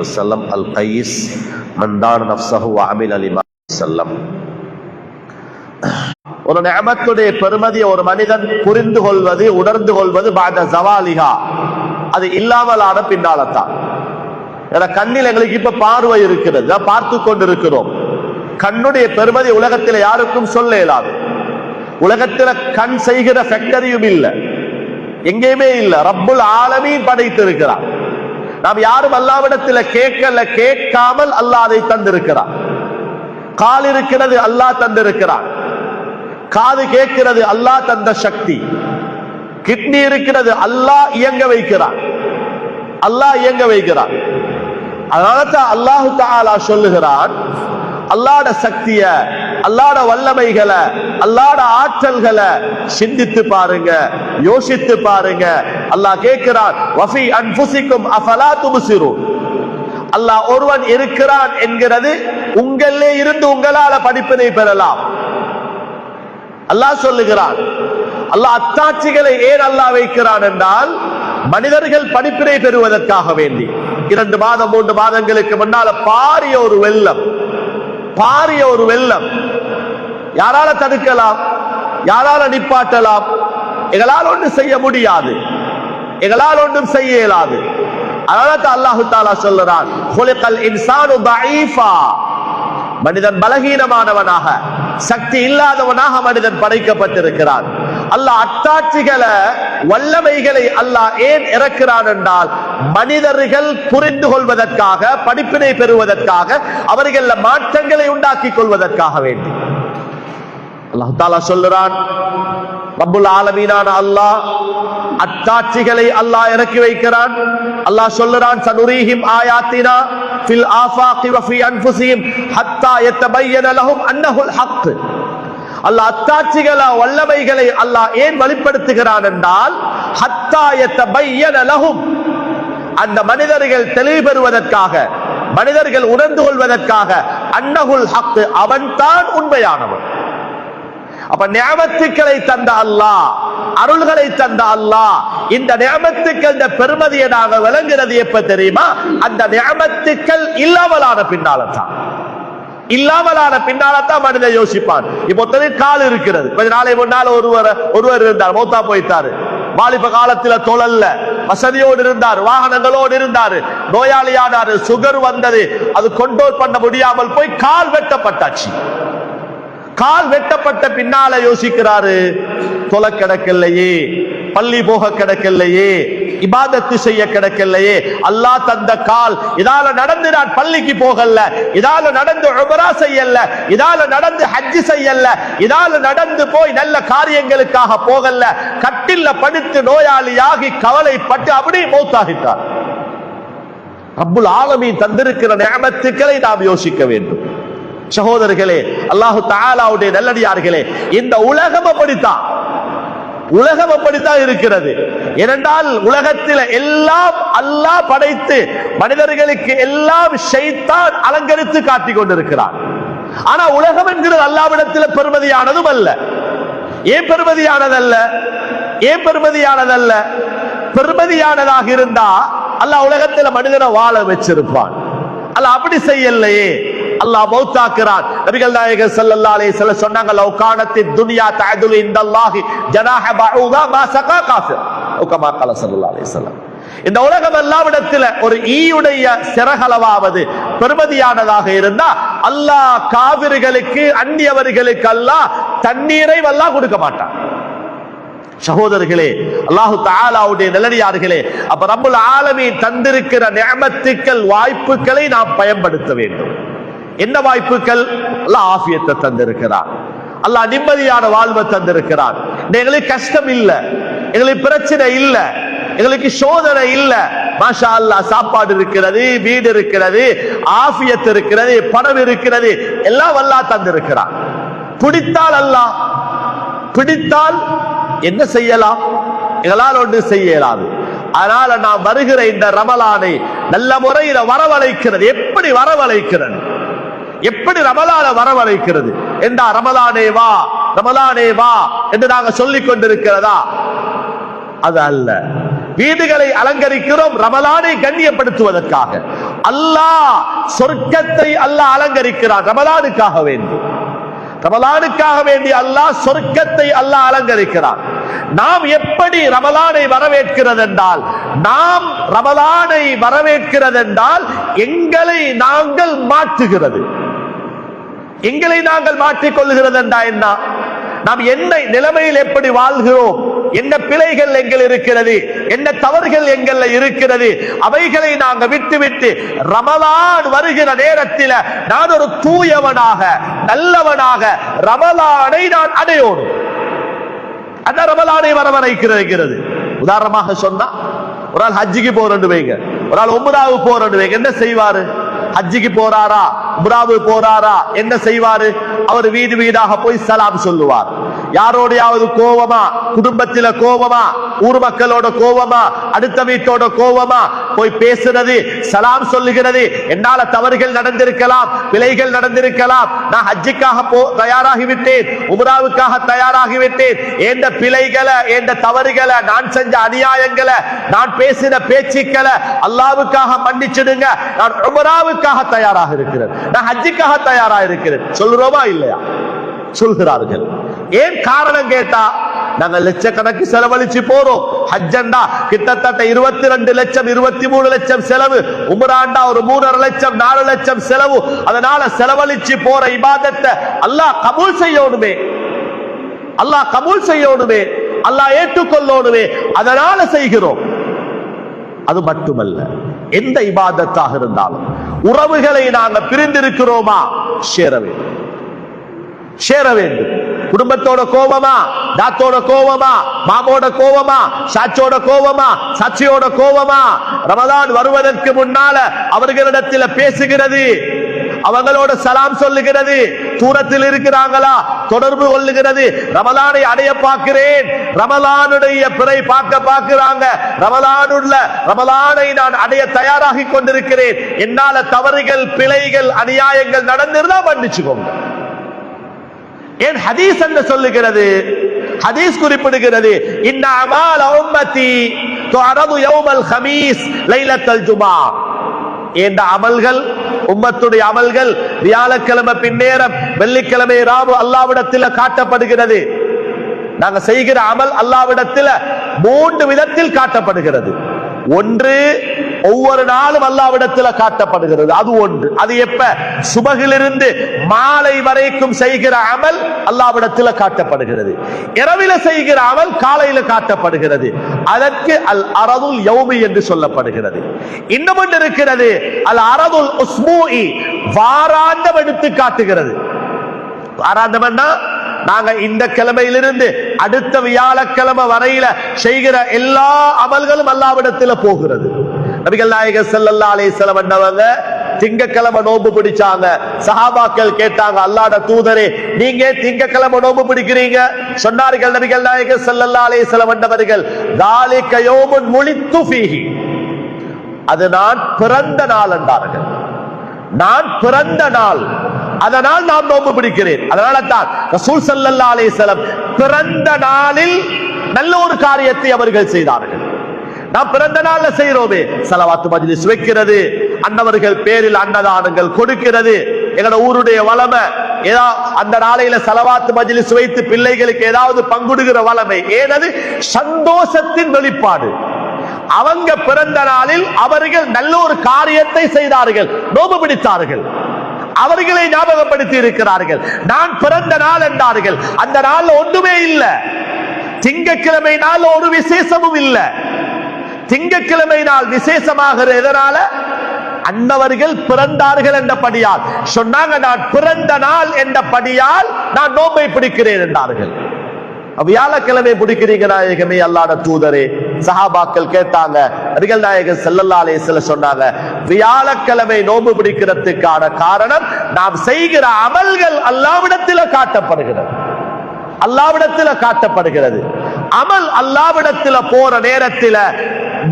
வஸல்லம் அல் கைஸ் மன்தான் நஃப்ஸஹு வ அமில லிமா ஸல்லம். ஒரு நிஅமத்துடைய பெருமதியை ஒரு மனிதன் புரிந்து கொள்வது, உணர்ந்து கொள்வது பாத ஜவாலிஹா, அது இல்லாமலான பின்னால்தான். கண்ணில் எங்களுக்கு இப்ப பார்வை இருக்கிறது, பார்த்து கொண்டிருக்கிறோம். கண்ணுடைய பெருமதி உலகத்தில் யாருக்கும் சொல்ல இயலாது. உலகத்தில் கண் செய்கிற ஃபேக்டரியும் இல்லை, எங்கேயுமே இல்லை. ரப்புல் ஆலமீன் படைத்திருக்கிறார். நாம் யாரும் அல்லாஹ்விடத்தில் கேட்கல, கேட்காமல் அல்லாஹ் அதை தந்திருக்கிறார். கால் இருக்கிறது, அல்லாஹ் தந்திருக்கிறார். காது கேட்கிறது, அல்லாஹ் தந்த சக்தி. கிட்னி இருக்கிறது, அல்லாஹ் இயங்க வைக்கிறார். அல்லாஹ் இயங்க வைக்கிறார். அதனால்தான் அல்லாஹு தஆலா சொல்லுகிறான், அல்லாஹ்ட சக்திய, அல்லாஹ்ட வல்லமைகளை, அல்லாஹ்ட ஆற்றல்களை சிந்தித்து பாருங்க, யோசித்து பாருங்க. அல்லாஹ் கேட்கிறான், வஃபி அன்ஃபுசிக்கும் அஃபலா துப்சிரூன். அல்லாஹ் ஒருவன் இருக்கிறான் என்கிறது உங்களே இருந்து உங்களால படிப்பினை பெறலாம். அல்லாஹ் சொல்லுகிறான். அல்லாஹ் அத்தாட்சிகளை ஏன் அல்லாஹ் வைக்கிறான் என்றால், மனிதர்கள் படிப்பினை பெறுவதற்காக வேண்டி. 2 மாதம் 3 மாதங்களுக்கு முன்னால பாரிய ஒரு வெள்ளம், பாரிய ஒரு வெள்ளம். யாரால தடுக்கலாம்? யாரால நிப்பாட்டலாம்? எங்களால் ஒன்றும் செய்ய முடியாது, எங்களால் ஒன்றும் செய்ய இயலாது. அதனால அல்லாஹு தஆலா சொல்றான், குலிகல் இன்சானு தஈஃபா. மனிதன் பலகீனமானவனாக, சக்தி இல்லாதவனாக மனிதன் படைக்கப்பட்டிருக்கிறான். அல்லாஹ் அத்தாட்சிகளை, வல்லமைகளை அல்லாஹ் ஏன் இறக்கிறான் என்றால், மனிதர்கள் புரிந்து கொள்வதற்காக, படிப்பினை பெறுவதற்காக, அவர்கள் மாற்றங்களை உண்டாக்கி கொள்வதற்காக வேண்டி. அல்லாஹ் தஆலா சொல்றான், ரப்புல் ஆலமீனான அல்லாஹ் அத்தாட்சிகளை அல்லாஹ் இறக்கி வைக்கிறான். அல்லாஹ் சொல்றான், சனுரீஹிம் ஆயாத்தினா ஃபில் ஆஃபாகி வ ஃபீ அன்ஃபுஸிஹிம் ஹத்தா யத்தபய்யன லஹும் அன்னஹுல் ஹக். அல்லாஹ் அத்தாட்சிகளை, வல்லமைகளை அல்லாஹ் ஏன் வெளிப்படுத்துகிறான் என்றால், ஹத்தா யத்தபய்யன லஹும், அந்த மனிதர்கள் தெளிவு பெறுவதற்காக, மனிதர்கள் உணர்ந்து கொள்வதற்காக, அன்னஹுல் ஹக், அவன்தான் உண்மையானவன். அப்ப நிஅமத்துக்களை தந்த அல்லாஹ், அருள்களை தந்த அல்லாஹ், இந்த நிஅமத்துக்கள் பெருமதியை நாங்க விளங்குறது எப்ப தெரியுமா? அந்த நிஅமத்துக்கள் இல்லாமலான பின்னால்தான். இல்லாமலான பின்னால்தான் மனிதன் யோசிப்பான். இப்போ கால் இருக்கிறது, கொஞ்ச நாளை முன்னால் ஒருவர் இருந்தார், மௌத்தா போயிட்டாரு. வாலிப காலத்துல தொழல்ல, வசதியோடு இருந்தார், வாகனங்களோடு இருந்தார், நோயாளியானாரு, சுகர் வந்தது, அது கண்ட்ரோல் பண்ண முடியாமல் போய் கால் வெட்டப்பட்டாச்சு. கால் வெட்டப்பட்ட பின்னால யோசிக்கிறாரு, தொலை கிடக்கலையே, பள்ளி போக கிடக்கலையே, இபாதத்து செய்ய கிடக்கலையே, அல்லாஹ் தந்த கால், இதால நடந்து நான் பள்ளிக்கு போகல, இதால நடந்து உம்ரா செய்யல, இதால நடந்து ஹஜ் செய்யல, இதால நடந்து போய் நல்ல காரியங்களுக்காக போகல, கட்டில்ல படுத்து நோயாளியாகி கவலைப்பட்டு அப்படியே மௌத்தாகிட்டார். ரப்புல் ஆலமீன் தந்திருக்கிற நிஅமத்துக்களை நாம் யோசிக்க வேண்டும். சகோதரர்களே, அல்லாஹு தஆலாவுடைய நல்லடியார்களே, இந்த உலகம் அப்படித்தான், உலகம் அப்படித்தான் இருக்கிறது. ஏனென்றால் உலகத்தில் எல்லாம் அல்லாஹ் படைத்து மனிதர்களுக்கு எல்லாம் ஷைத்தான் அலங்கரித்து காட்டிக் கொண்டிருக்கிறான். ஆனா உலகம் என்கிறது அல்லாஹ்விடத்தில் பெருமதியானதும் அல்ல. ஏன் பெருமதியானதல்ல? ஏன் பெருமதியானதல்ல? பெருமதியானதாக இருந்தா அல்லாஹ் உலகத்தில் மனிதனை வாழ வச்சிருப்பான். அல்லாஹ் அப்படி செய்யலையே, அல்லாஹ் மௌத்தாக்குறான். நபிகள் நாயகர் ஸல்லல்லாஹு அலைஹி வஸல்லம் சொன்னாங்க, லவ் கானத்தித் துன்யா தஅதுலு இன்தல்லாஹி ஜனாஹ பஊதா மா ஸகா காஃபிர். கமா قال ஸல்லல்லாஹு அலைஹி வஸல்லம். இந்த உலகம் எல்லாவிடத்தில் ஒரு ஈயுடைய சிறகளவாவது பெருமதியானதாக இருந்தா, அல்லாஹ் காபிர்களுக்கு, அந்நியவர்களுக்கு அல்லாஹ் தண்ணீரை அல்லாஹ் கொடுக்க மாட்டான். சகோதரர்களே, அல்லாஹு தஆலாவுடைய நல்லடியார்களே, அப்ப ரப்புல் ஆலமீன் தந்திருக்கிற நிஅமத்துக்கள், வாய்ப்புகளை நாம் பயன்படுத்த வேண்டும். என்ன வாய்ப்புகள்? அல்லாஹ் ஆஃபியத்தை தந்திருக்கிறான், அல்லாஹ் நிம்மதியான வாழ்வை தந்திருக்கிறான். எங்களுக்கு கஷ்டம் இல்ல, எங்களுக்கு பிரச்சனை இல்ல, எங்களுக்கு சோதனை இல்ல, மாஷா அல்லாஹ் சாப்பாடு இருக்கிறது, வீடு இருக்கிறது, ஆஃபியத் இருக்கிறது, பணம் இருக்கிறது, எல்லாம் அல்லாஹ் தந்திருக்கிறான். பிடித்தால் அல்லாஹ், பிடித்தால் என்ன செய்யலாம்? எங்களால் ஒன்று செய்ய இயலாது. அதனால நாம் வருகிற இந்த ரமலானை நல்ல முறையில வரவழைக்கிறது. எப்படி வரவழைக்கிறது? எப்படி ரமலான வரவழைக்கிறது என்றா, ரமலானே வா, ரமலானே வா என்று நாங்கள் சொல்லிக் கொண்டிருக்கிறதா? அது அல்ல. வீடுகளை அலங்கரிக்கிறோம் ரமலானை கண்ணியப்படுத்துவதற்காக. அல்லாஹ் சொர்க்கத்தை அல்லாஹ் அலங்கரிக்கிறான் ரமலானுக்காக வேண்டி. ரமலானுக்காக வேண்டி அல்லாஹ் சொர்க்கத்தை அல்லாஹ் அலங்கரிக்கிறான். நாம் எப்படி ரமலானை வரவேற்கிறது என்றால், நாம் ரமலானை வரவேற்கிறது என்றால் எங்களை நாங்கள் மாற்றுகிறது, எங்களை நாங்கள் மாற்றிக்கொள்கிறது என்றா என்ன? நாம் என்ன நிலைமையில் எப்படி வாழ்கிறோம், என்ன பிழைகள் எங்கள் இருக்கிறது, என்ன தவறுகள் எங்கள் இருக்கிறது, அவைகளை நாங்கள் விட்டுவிட்டு ரமலான் வருகிற நேரத்தில் நான் ஒரு தூயவனாக நல்லவனாக ரமலானை நான் அடையோடு அந்த ரமலானை வரவழைக்கிறது. உதாரணமாக சொன்னா, ஒரு ஆள் ஹஜ்ஜிக்கு போறேன்னு வைங்க, ஒரு ஆள் உம்ராவுக்கு போறேன்னு வைங்க, என்ன செய்வாரு? ஹஜ்ஜிக்கு போறாரா உம்ராவு போறாரா என்ன செய்வாரு? அவர் வீடு வீடாக போய் சலாம் சொல்லுவார். யாரோடையாவது கோவமா, குடும்பத்தில கோவமா, ஊர் மக்களோட கோவமா, அடுத்த வீட்டோட கோவமா போய் பேசுறது, சலாம் சொல்லுகிறது. என்னால தவறுகள் நடந்திருக்கலாம், பிழைகள் நடந்திருக்கலாம், நான் ஹஜ்ஜிக்காக தயாராகிவிட்டேன், உம்ராவுக்காக தயாராகிவிட்டேன், என்ற பிழைகளை என்ற தவறுகளை நான் செஞ்ச அநியாயங்களை நான் பேசின பேச்சுக்களை அல்லாஹ்வுக்காக மன்னிச்சிடுங்க, நான் உம்ராவுக்காக தயாராக இருக்கிறேன், நான் ஹஜ்ஜிக்காக தயாராக இருக்கிறேன் சொல்றோமா இல்லையா? சொல்கிறார்கள். ஏன் காரணம் கேட்டா, நாங்கள் லட்சக்கணக்கு செலவழிச்சு போறோம். ஹஜ்ஜண்டா கிட்டத்தட்ட 22 லட்சம் 23 லட்சம் செலவு, உம்ராண்டா ஒரு 3.5 லட்சம் 4 லட்சம் செலவு. அதனால செலவழிச்சு போற இபாதத்தை அல்லாஹ் கபூல் செய்யணுமே, அல்லாஹ் கபூல் செய்யணுமே, அல்லாஹ் ஏற்றுக்கொள்ளணுமே, அதனால செய்கிறோம். அது மட்டுமல்ல, எந்த இபாதத்தாக இருந்தாலும் உறவுகளை நாங்கள் பிரிந்திருக்கிறோமா, சேர வேண்டும், சேர வேண்டும். குடும்பத்தோட கோபமா, தாத்தோட கோபமா, மாமோட கோபமா, சாச்சோட கோபமா, சாட்சியோட கோபமா, ரமலான் வருவதற்கு முன்னால அவர்களிடத்தில் பேசுகிறது, அவங்களோட சலாம் சொல்லுகிறது, தூரத்தில் இருக்கிறாங்களா தொடர்பு கொள்ளுகிறது, ரமலானை அடைய பார்க்கிறேன், ரமலானுடைய பிறை பார்க்கிறாங்க, ரமலானை நான் அடைய தயாராகி கொண்டிருக்கிறேன், என்னால தவறுகள் பிழைகள் அநியாயங்கள் நடந்திருந்தா மன்னிச்சுக்கோங்க. ஏன் ஹதீஸ் என்ன சொல்லுகிறது? ஹதீஸ் குறிப்பிடுகிறது, இன்ன அமால உம்மதி துஅரது யௌமல் ஹமீஸ் லைலத்துல் ஜுமா. இந்த அமல்கள், உம்மத்துடைய அமல்கள் வியாழக்கிழமை பின்னேரம் வெள்ளிக்கிழமை ராவு அல்லாஹ்விடத்தில் காட்டப்படுகிறது. நாங்க செய்கிற அமல் அல்லாஹ்விடத்தில் 3 விதத்தில் காட்டப்படுகிறது. ஒன்று, ஒவ்வொரு நாளும் அல்லாஹ்விடத்தில் காட்டப்படுகிறது, அது ஒன்று. அது எப்ப? சுபகிலிருந்து மாலை வரைக்கும் செய்கிற அமல் அல்லாஹ்விடத்தில் காட்டப்படுகிறது. இரவில செய்கிற அமல் காலையில காட்டப்படுகிறது. அதற்கு அல் அரதுல் யௌமி என்று சொல்லப்படுகிறது. இன்னும் ஒன்று இருக்கிறது, அல் அரதுல் உஸ்பூஇ, வாராந்தம் எடுத்து காட்டுகிறது. வாராந்தம்னா நாங்க இந்த கிழமையிலிருந்து அடுத்த வியாழக்கிழமை வரையில செய்கிற எல்லா அமல்களும் அல்லாஹ்விடத்தில் போகிறது. நபிகள் நாயகம் ஸல்லல்லாஹு அலைஹி வஸல்லம் அன்னவங்க திங்கக்கிழமை நோன்பு பிடிச்சாங்க. சஹாபாக்கள் கேட்டாங்க, அல்லாஹ்வுடைய தூதரே, நீங்க திங்கக்கிழமை நோன்பு பிடிக்கிறீங்க? சொன்னார்கள் நபிகள் நாயகம் ஸல்லல்லாஹு அலைஹி வஸல்லம் அன்னவர்கள், ذَلِكَ يَوْمٌ وُلِدتُّ فِيهِ, அது நான் பிறந்த நாள் என்றார்கள். நான் பிறந்த நாள், அதனால் நான் நோன்பு பிடிக்கிறேன். அதனால தான் ரசூல் ஸல்லல்லாஹு அலைஹி வஸல்லம் பிறந்த நாளில் நல்ல ஒரு காரியத்தை அவர்கள் செய்தார்கள். நாம் பிறந்த நாள்ல செய்யறோமே, ஸலவாத்து மஜ்லிஸ் வைக்கிறது, அன்னவர்கள் பேரில் அன்னதானங்கள் கொடுக்கிறது. எங்களோட ஊருடைய வளமை அந்த நாளையில ஸலவாத்து மஜ்லிஸ் வைத்து பிள்ளைகளுக்கு ஏதாவது பங்குடுகிற வளமை. ஏனது சந்தோஷத்தின் வெளிப்பாடு. அவங்க பிறந்த நாளில் அவர்கள் நல்ல ஒரு காரியத்தை செய்தார்கள், நோன்பு பிடித்தார்கள், அவர்களை ஞாபகப்படுத்தி இருக்கிறார்கள். நான் பிறந்த நாள் என்றார்கள். அந்த நாள் ஒன்றுமே இல்லை. திங்கக்கிழமை நாள் ஒரு விசேஷமும் இல்லை. திங்கக்கிழமை நாள் விசேஷமாக எதனால? அன்னவர்கள் பிறந்தார்கள் என்றபடியால் சொன்னாங்க, நான் பிறந்த நாள் என்றபடியால் நான் நோன்பை பிடிக்கிறேன் என்றார்கள். வியாழக்கிழமை பிடிக்கிறீங்க நாயகமே, அல்லாஹ்வுடைய தூதரே? சஹாபாக்கள் கேட்டாங்க. நபிகள் நாயகம் ஸல்லல்லாஹு அலைஹி வஸல்லம் சொன்னாங்க, வியாழக்கிழமை நோன்பு பிடிக்கிறதுக்கான காரணம் நாம் செய்கிற அமல்கள் அல்லாஹ்விடத்தில் காட்டப்படுகிறது, அல்லாஹ்விடத்தில் காட்டப்படுகிறது. அமல் அல்லாஹ்விடத்தில் போற நேரத்தில்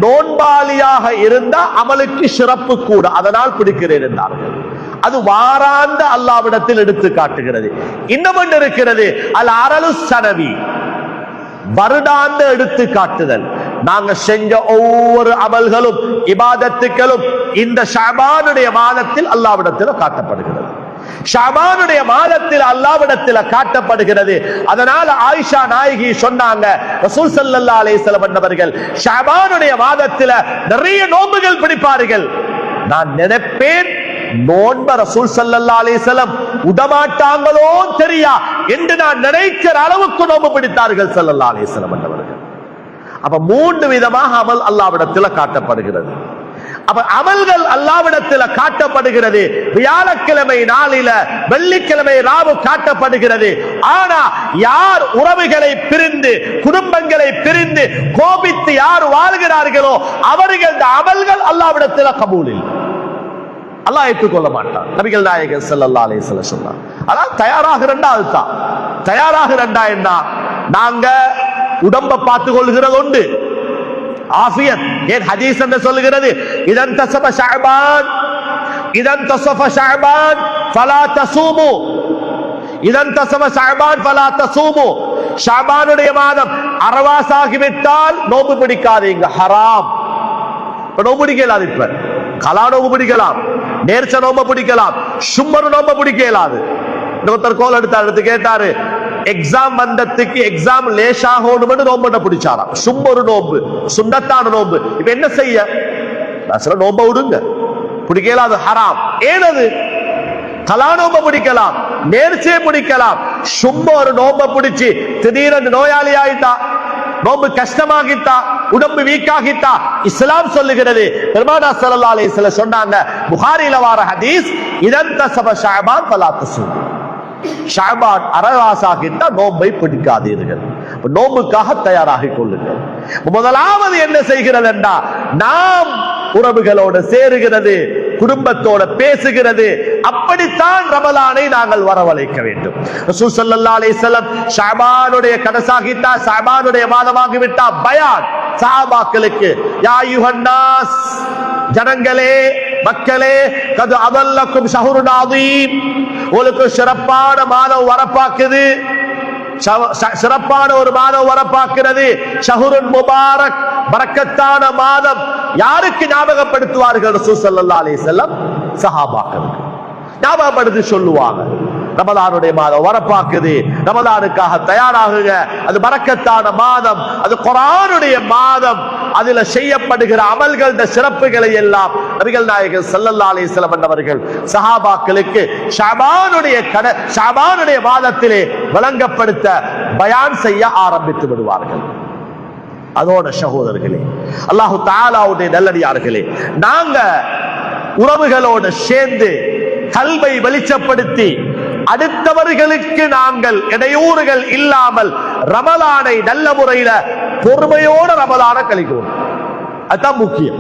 நோன்பாளியாக இருந்தா அமலுக்கு சிறப்பு கூட, அதனால் பிடிக்கிறேன் என்றார்கள். அது வாராந்த அல்லாஹ்விடத்தில் எடுத்து காட்டுகிறது. இன்னும் இருக்கிறது, அல் அரலு சனவி, வருடாந்த எடுத்து காட்டுதல். நாங்க செஞ்ச ஒவ்வொரு அமல்களும் இபாதத்துக்களும் இந்த ஷஅபானுடைய மாதத்தில் அல்லாஹ்விடத்தில் காட்டப்படுகிறது. ஷஅபானுடைய மாதத்தில் அல்லாஹ்விடத்தில் காட்டப்படுகிறது. அதனால ஆயிஷா நாயகி சொன்னாங்க, ரசூல் ஸல்லல்லாஹு அலைஹி வஸல்லம் அவர்கள் ஷஅபானுடைய மாதத்தில் நிறைய நோன்புகள் பிடிப்பார்கள். நான் நினைப்பேன் நோன்ப ரசூல் ஸல்லல்லாஹு அலைஹி வஸல்லம் உடமாட்டாங்களோ தெரியா என்று நான் நினைக்கிற அளவுக்கு நோன்பு பிடித்தார்கள் ஸல்லல்லாஹு அலைஹி வஸல்லம் அவர்கள். அப்ப மூன்று விதமாக அமல் அல்லாஹ்விடத்தில் காட்டப்படுகிறது. அப்ப அமல்கள் அல்லாஹ்விடத்தில் காட்டப்படுகிறது. வியாழக்கிழமை நாளில வெள்ளிக்கிழமை ராவு காட்டப்படுகிறது. ஆனா யார் உறவுகளை பிரிந்து குடும்பங்களை பிரிந்து கோபித்து யார் வாழ்கிறார்களோ அவர்கள் அமல்கள் அல்லாஹ்விடத்தில் கபூல் இல்லை, அல்லாஹ் ஏற்றுக்கொள்ள மாட்டான். நபிகள் நாயகர் ஸல்லல்லாஹு அலைஹி வஸல்லம் சொன்னார். அதான் தயாராகிறண்டா அதுதான். தயாராகிறண்டா என்ன? நாங்க உடம்ப பார்த்து கொள்கிறது உண்டு, ஆஃபியத். ஏன் ஹதீஸ் என்ன சொல்லுகிறது? இதன் தஸப ஷஅபான், இதன் தஸஃப ஷஅபான் ஃபலா தஸூமு, இதன் தஸப ஷஅபான் ஃபலா தஸூமு. ஷஅபானுடைய மாதம் அரவாசாகிவிட்டால் நோன்பு பிடிக்காதீங்க, ஹராம். நோன்பு பிடிக்கலாது, இப்ப கலா நோன்பு பிடிக்கலாம், நேர்ச்ச நோன்பு பிடிக்கலாம், சும்மரு நோன்பு பிடிக்கலாது. ஒருத்தர் கோல் எடுத்து கேட்டாரு, எக்ஸாம் வந்ததுக்கு எக்ஸாம் லேசாகணும் நோம்பு பிடிச்சாராம். சும்மரு நோம்பு, சுண்ணத்தான நோம்பு. இப்ப என்ன செய்ய? நோம்ப விடுங்க, பிடிக்கலாது, ஹராம். ஏனது? கலா நோம்ப பிடிக்கலாம், நேர்ச்சே பிடிக்கலாம். சும்மா ஒரு நோம்ப பிடிச்சு திடீரென்று நோயாளி ஆயிட்டா, நோம்பு கஷ்டமாகிட்டா, உடம்பு வீக்காகிட்டா, இஸ்லாம் சொல்லுகிறது. பெருமானார் ஸல்லல்லாஹு அலைஹி வஸல்லம் சொன்னாங்க, புகாரில வார ஹதீஸ், இதன் தஸப ஷஅபான் ஃபலா தஸூம். ஷஅபான் அரவாசாகிட்டா நோம்பை பிடிக்காதீர்கள். நோம்புக்காக தயாராகிக் கொள்ளுங்கள். முதலாவது என்ன செய்கிறது என்றா, நாம் உறவுகளோடு சேருகிறது, குடும்பத்தோட பேசுகிறது. அப்படித்தான் ரமலானை நாங்கள் வரவழைக்க வேண்டும். ரசூல் ஸல்லல்லாஹு அலைஹி வஸல்லம் ஷஅபானுடைய கடைசாகிட்டா, ஷஅபானுடைய மாதமாகிவிட்டா பயான் சஹாபாக்களுக்கு, யா அய்யுஹன்னாஸ், ஜனங்களே, மக்களே, கது அதல்லக்கும் ஷஹ்ருன் அதீம், உங்களுக்கு சிறப்பான மாதம் வரப்பாக்குது, சிறப்பான ஒரு மாதம் வரப்பாக்குறது, ஷஹ்ருன் முபாரக், பரக்கத்தான மாதம். யாருக்கு ஞாபகப்படுத்துவார்கள் ரசூல் ஸல்லல்லாஹு அலைஹி வஸல்லம்? சஹாபாக்களுக்கு ஞாபகப்படுத்தி சொல்லுவாங்க, ரமலானுடைய மாதம் வரப்பாக்குது, ரமலானுக்காக தயாராகுங்க, அது பரக்கத்தான மாதம், அது குர்ஆனுடைய மாதம், அதுல செய்யப்படுகிற அமல்கள சிறப்புகளை எல்லாம் நபிகள் நாயகர் ஸல்லல்லாஹு அலைஹி வஸல்லம் அவர்கள் சஹாபாக்களுக்கு ஷஅபானுடைய மாதத்திலே வழங்கப்படுத்த பயான் செய்ய ஆரம்பித்து விடுவார்கள். அதோட சகோதரர்களே, அல்லாஹு தஆலாவுடைய நல்லடியார்களே, நாங்க உறவுகளோடு சேர்ந்து கல்வை வெளிச்சப்படுத்தி அடுத்தவர்களுக்கு நாங்கள் இடையூறுகள் இல்லாமல் ரமலானை நல்ல முறையில பொறுமையோட ரமலானை கழிக்கணும். அதுதான் முக்கியம்.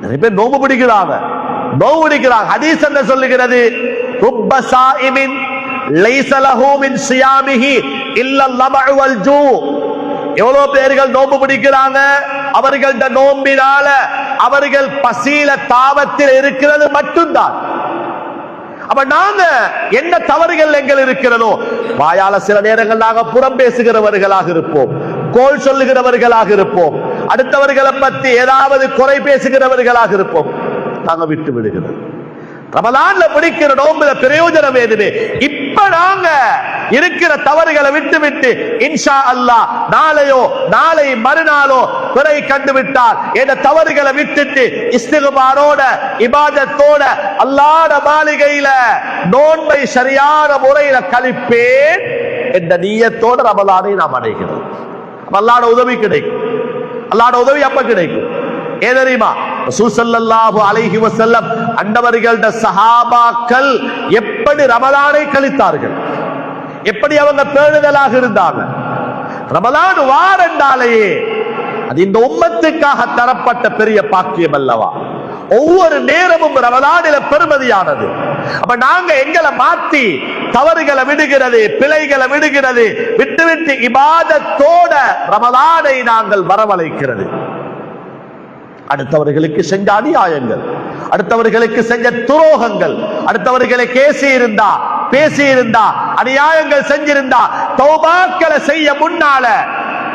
நிறைய பேர் நோம்பு பிடிக்கிறாங்க. ஹதீஸ் என்ன சொல்லுகிறது? ருப்ப ஸாயிமின் லைஸ லஹு மின் ஸியாமிஹி இல்லா ல்-லமஉ வல் ஜூ. எவ்வளவு பேர்கள் நோம்பு பிடிக்கிறாங்க, அவர்கள்ட நோம்பினால அவர்கள் பசியில தாவத்தில் இருக்கிறது மட்டும்தான். அப்ப நாங்க என்ன தவறுகள் எங்கள் இருக்கிறதோ, வாயால சில நேரங்கள் நாங்க புறம் பேசுகிறவர்களாக இருப்போம், கோல் சொல்லுகிறவர்களாக இருப்போம், அடுத்தவர்களை பத்தி ஏதாவது குறை பேசுகிறவர்களாக இருப்போம். நாங்க விட்டு விடுகிறோம். ரமலான்ல பிடிக்கிற நோம்புல பிரயோஜனம் எதுவே? இப்ப நாங்க இருக்கிற தவறுகளை விட்டு விட்டு இன்ஷா அல்லாஹ் நாளை மறுநாளோ பிறை கண்டுவிட்டால் இந்த தவறுகளை விட்டுட்டு இஸ்திக்பாரோட இபாதத்தோட அல்லாஹ்வுடைய மாளிகையில நோன்பை சரியான முறையில கழிப்பேன் என்ற நியத்தோட ரமலானை நாம் அடைகிறோம். அல்லாஹ்வுடைய உதவி கிடைக்கும். அல்லாஹ்வுடைய உதவி அப்ப கிடைக்கும். ஏன் தெரியுமா? ரசூல் ஸல்லல்லாஹு அலைஹி வஸல்லம் அன்னவர்கள்ட சஹாபாக்கள் எப்படி ரமலானை கழித்தார்கள், எப்படி அவங்க பேணுதலாக இருந்தாங்க. ரமலான் வாரண்டாலேயே அது இந்த உம்மத்துக்காக தரப்பட்ட பெரிய பாக்கியம் அல்லவா? ஒவ்வொரு நேரமும் ரமலானில பெருமதியானது. அப்ப நாங்க எங்களை மாத்தி தவறுகளை விடுகிறது, பிழைகளை விடுகிறது, விட்டு இபாதத்தோட ரமலானை நாங்கள் வரவழைக்கிறது. அடுத்தவர்களுக்கு செஞ்ச அநியாயங்கள், அடுத்தவர்களுக்கு செஞ்ச துரோகங்கள், அடுத்தவர்களை பேசி இருந்தா அநியாயங்கள் செஞ்சிருந்தா தௌபாக்களை செய்ய முன்னால,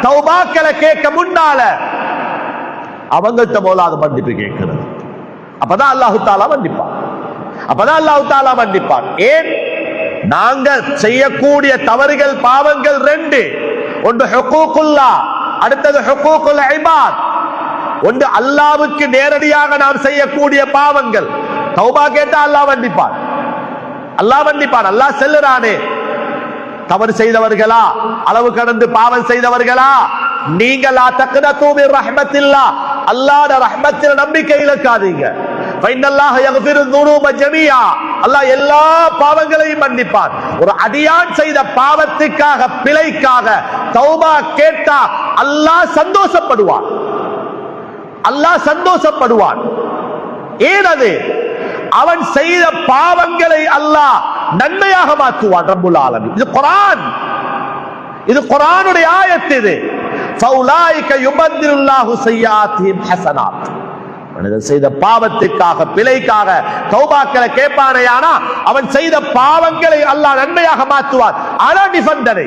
தௌபாக்களை கேட்க முன்னால அவங்கள்ட்ட போலாது மன்னிப்பு கேட்கிறது. அப்பதான் அல்லாஹு தாலா மன்னிப்பான். அப்பதான் அல்லாஹு தாலா மன்னிப்பான். ஏன்? நாங்க செய்யக்கூடிய தவறுகள் பாவங்கள் ரெண்டு. ஒன்று ஹுகூகுல்லாஹ், அடுத்தது ஹுகூகுல் இபாத். ஒன்று அல்லாஹ்வுக்கு நேரடியாக நாம் செய்யக்கூடிய பாவங்கள். தௌபா கேட்டா அல்லாஹ் மன்னிப்பான். அல்லாஹ் மன்னிப்பான். அல்லாஹ் செல்லுறானே, தவறு செய்தவர்களா, அளவு கடந்து பாவம் செய்தவர்களா, நீங்களா தக்னது மின் ரஹ்மத்தில்லாஹ், அல்லாஹ்வுடைய ரஹ்மத்தில் நம்பிக்கை இழக்காதீங்க. ஃபைனல்லாஹ யக்ஃபிரு ذுனூப ஜமீஆ, அல்லாஹ் எல்லா பாவங்களையும் மன்னிப்பான். ஒரு அடியான் செய்த பாவத்துக்காக, பிழைக்காக தௌபா கேட்டா அல்லாஹ் சந்தோஷப்படுவான். அல்லாஹ் சந்தோஷப்படுவான். ஏன்? அது அவன் செய்த பாவங்களை அல்லாஹ் நன்மையாக மாற்றுவான் ரப்புல் ஆலமீன். இது குர்ஆன், இது குர்ஆனுடைய ஆயத். இது ஃபௌலாயிக யுபத்திலுல்லாஹு ஸய்யாத்திஹிம் ஹஸனாத். மனிதன் செய்த பாவத்துக்காக, பிழைக்காக தௌபாக்களை கேட்பானேயானா அவன் செய்த பாவங்களை அல்லாஹ் நன்மையாக மாற்றுவான். ஆனா நிபந்தனை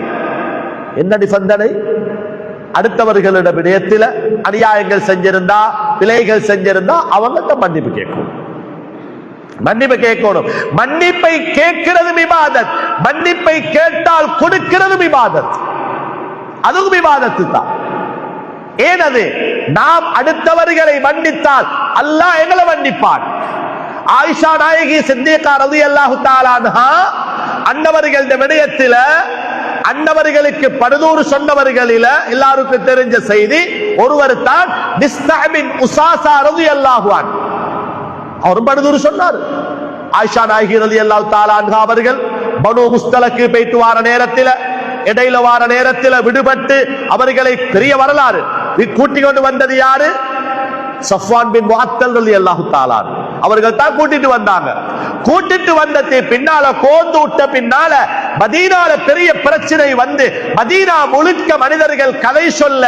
என்ன? நிபந்தனை அடுத்தவர்களிட விடயத்தில் அநியாயங்கள் செஞ்சிருந்தா, பிழைகள் செஞ்சிருந்தா அவங்கள்ட்ட மன்னிப்பு கேட்கும். மன்னிப்பு கேட்கணும். மன்னிப்பை கேட்கிறது இபாதத். மன்னிப்பை கேட்டால் கொடுக்கிறது இபாதத். அதுவும் இபாதத்து தான். ஏனது? நாம் அடுத்தவர்களை மன்னித்தால் அல்லாஹ் எங்களை மன்னிப்பான். ஆயிஷா நாயகி சித்திகா ரலியல்லாஹு தஆலா அன்ஹா அன்னவர்களுடைய விடயத்தில், அன்னவர்களுக்கு படுதூறு சொன்னவர்களில் எல்லாருக்கும் தெரிஞ்ச செய்தி, ஒருவர் தான் மிஸ்தஹ் பின் உஸாஸா ரலியல்லாஹு அன்ஹு. அவர் படுதூறு சொன்னார். ஆயிஷா நாயகி ரலியல்லாஹு தஆலா அன்ஹா அவர்கள் பனு முஸ்தலக்கு போயிட்டு வார நேரத்தில், இடையில வார நேரத்தில் விடுபட்டு அவர்களை பெரிய வரலாறு கூட்டிக் கொண்டு வந்தது யாரு? சஃப்வான் பின் முஅத்தல் ரலியல்லாஹு தஆலா அவர்கள் தான் கூட்டிட்டு வந்தாங்க. கூட்டிட்டு வந்தது பின்னால, கோந்து விட்ட பின்னால மதீனால பெரிய பிரச்சனை வந்து மதீனா முழுக்க மனிதர்கள் கதை சொல்ல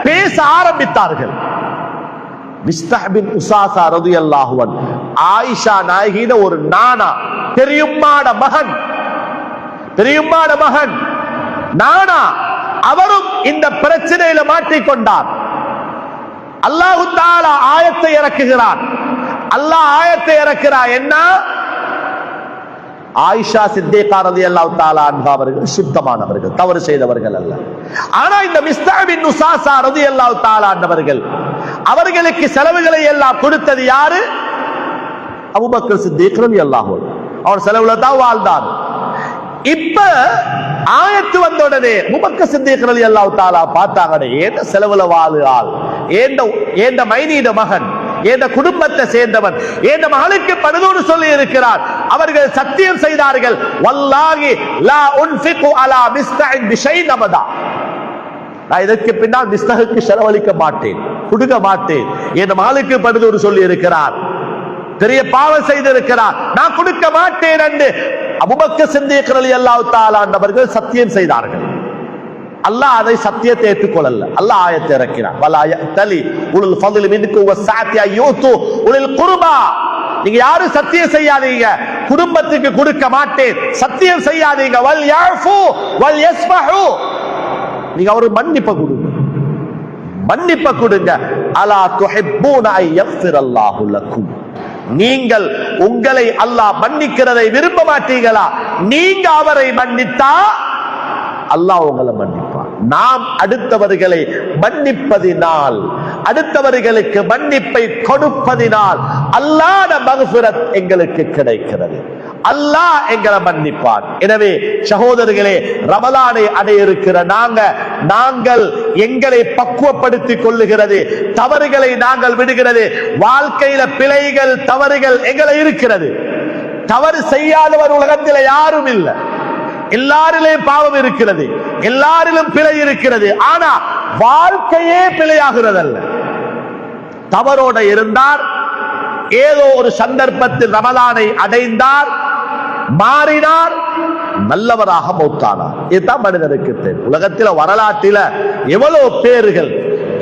பேச ஆரம்பித்தார்கள். மிஸ்தஹ் பின் உஸாஸா ரலியல்லாஹு அன்ஹு ஆயிஷா நாயகியிட ஒரு நானா, பெரியம்மாட மகன், பெரியம்மாட மகன் நானா, அவரும் இந்த பிரச்சனையில மாட்டிக்கொண்டார். அல்லாஹு தஆலா ஆயத்தை இறக்குகிறான். அல்லாஹ் ஆயத்தை இறக்கிறார். என்ன? ஆயிஷா சித்திகா ரலியல்லாஹு தஆலா அன்ஹா அவர்கள் சுத்தமானவர்கள், தவறு செய்தவர்கள் அல்ல. ஆனா இந்த மிஸ்தஹ் பின் உஸாஸா ரலியல்லாஹு தஆலா அன்ஹவர்கள், அவர்களுக்கு செலவுகளை எல்லாம் கொடுத்தது யாரு? அபூபக்கர் சித்திக் ரலியல்லாஹு அன்ஹு. அவர் செலவுல தான் வாழ்ந்தார். இப்ப ஆயத்து வந்த உடனே அபூபக்கர் சித்திக் ரலியல்லாஹு தஆலா பார்த்தாங்க, ஏண்ட செலவுல வாழு ஆள், ஏண்ட மைனிட மகன், ஏண்ட குடும்பத்தை சேர்ந்தவன், ஏண்ட மகளுக்கு படுதூறு சொல்லி இருக்கிறார். அவர்கள் சத்தியம் செய்தார்கள், வல்லாஹி லா உன்ஃபிகு அலா மிஸ்தஹ் பிஷைன் அபதா, நான் இதற்கு பின்னால் மிஸ்தஹுக்கு செலவழிக்க மாட்டேன், கொடுக்க மாட்டேன். என் மகளுக்கு படுதூறு சொல்லி இருக்கிறார், பெரிய பாவம் செய்திருக்கிறார், நான் கொடுக்க மாட்டேன் என்று அபூபக்கர் சித்திக் ரலியல்லாஹு தஆலா அவர்கள் சத்தியம் செய்தார்கள். அல்லாஹ் அதை சத்தியத்தை ஏற்றுக்கொள்ளல. அல்லாஹ் ஆயத்தை இறக்கினார், வலா யஅ்தலி உலுல் ஃபضل மின்கும் வஸ்ஸஅத்தி அய்யூது உலில் குர்பா. நீங்க யாரும் சத்தியம் செய்யாதீங்க, குடும்பத்துக்கு கொடுக்க மாட்டேன் சத்தியம் செய்யாதீங்க. வல் யஃபு வல் யஸ்ஃபஹு, நீங்க ஒரு மன்னிப்பு கொடுங்க, மன்னிப்பு கொடுங்க. அலா துஹிப்பூன ஐ யக்ஃபிரல்லாஹு லக்கும், நீங்கள் உங்களை அல்லாஹ் மன்னிக்கிறதை விரும்ப மாட்டீங்களா? நீங்க அவரை மன்னித்தா அல்லாஹ் உங்களை மன்னிப்பான். நாம் அடுத்தவர்களை மன்னிப்பதினால், அடுத்தவர்களுக்கு மன்னிப்பை கொடுப்பதினால் அல்லாஹ்வுடைய மக்ஃபிரத் எங்களுக்கு கிடைக்கிறது. அல்லாஹ் எங்களை மன்னிப்பான். எனவே சகோதரர்களே, ரமலானை அடைய இருக்கிற நாங்கள் எங்களை பக்குவப்படுத்திக் கொள்ளுகிறது, தவறுகளை நாங்கள் விடுகிறது. வாழ்க்கையில பிழைகள், தவறுகள் எங்களை இருக்கிறது. தவறு செய்யாதவர் உலகத்தில் யாரும் இல்லை. எல்லாரிலும் பாவம் இருக்கிறது, எல்லாரிலும் பிழை இருக்கிறது. ஆனா வாழ்க்கையே பிழையாகிறது அல்ல. தவறோட இருந்தார், ஏதோ ஒரு சந்தர்ப்பத்தில் ரமலானை அடைந்தார், மாறினார், நல்லவராக மௌத்தானார். இதுதான் மனிதனுக்கு தேவை. உலகத்தில் வரலாற்றில எவ்வளவு பேர்கள்,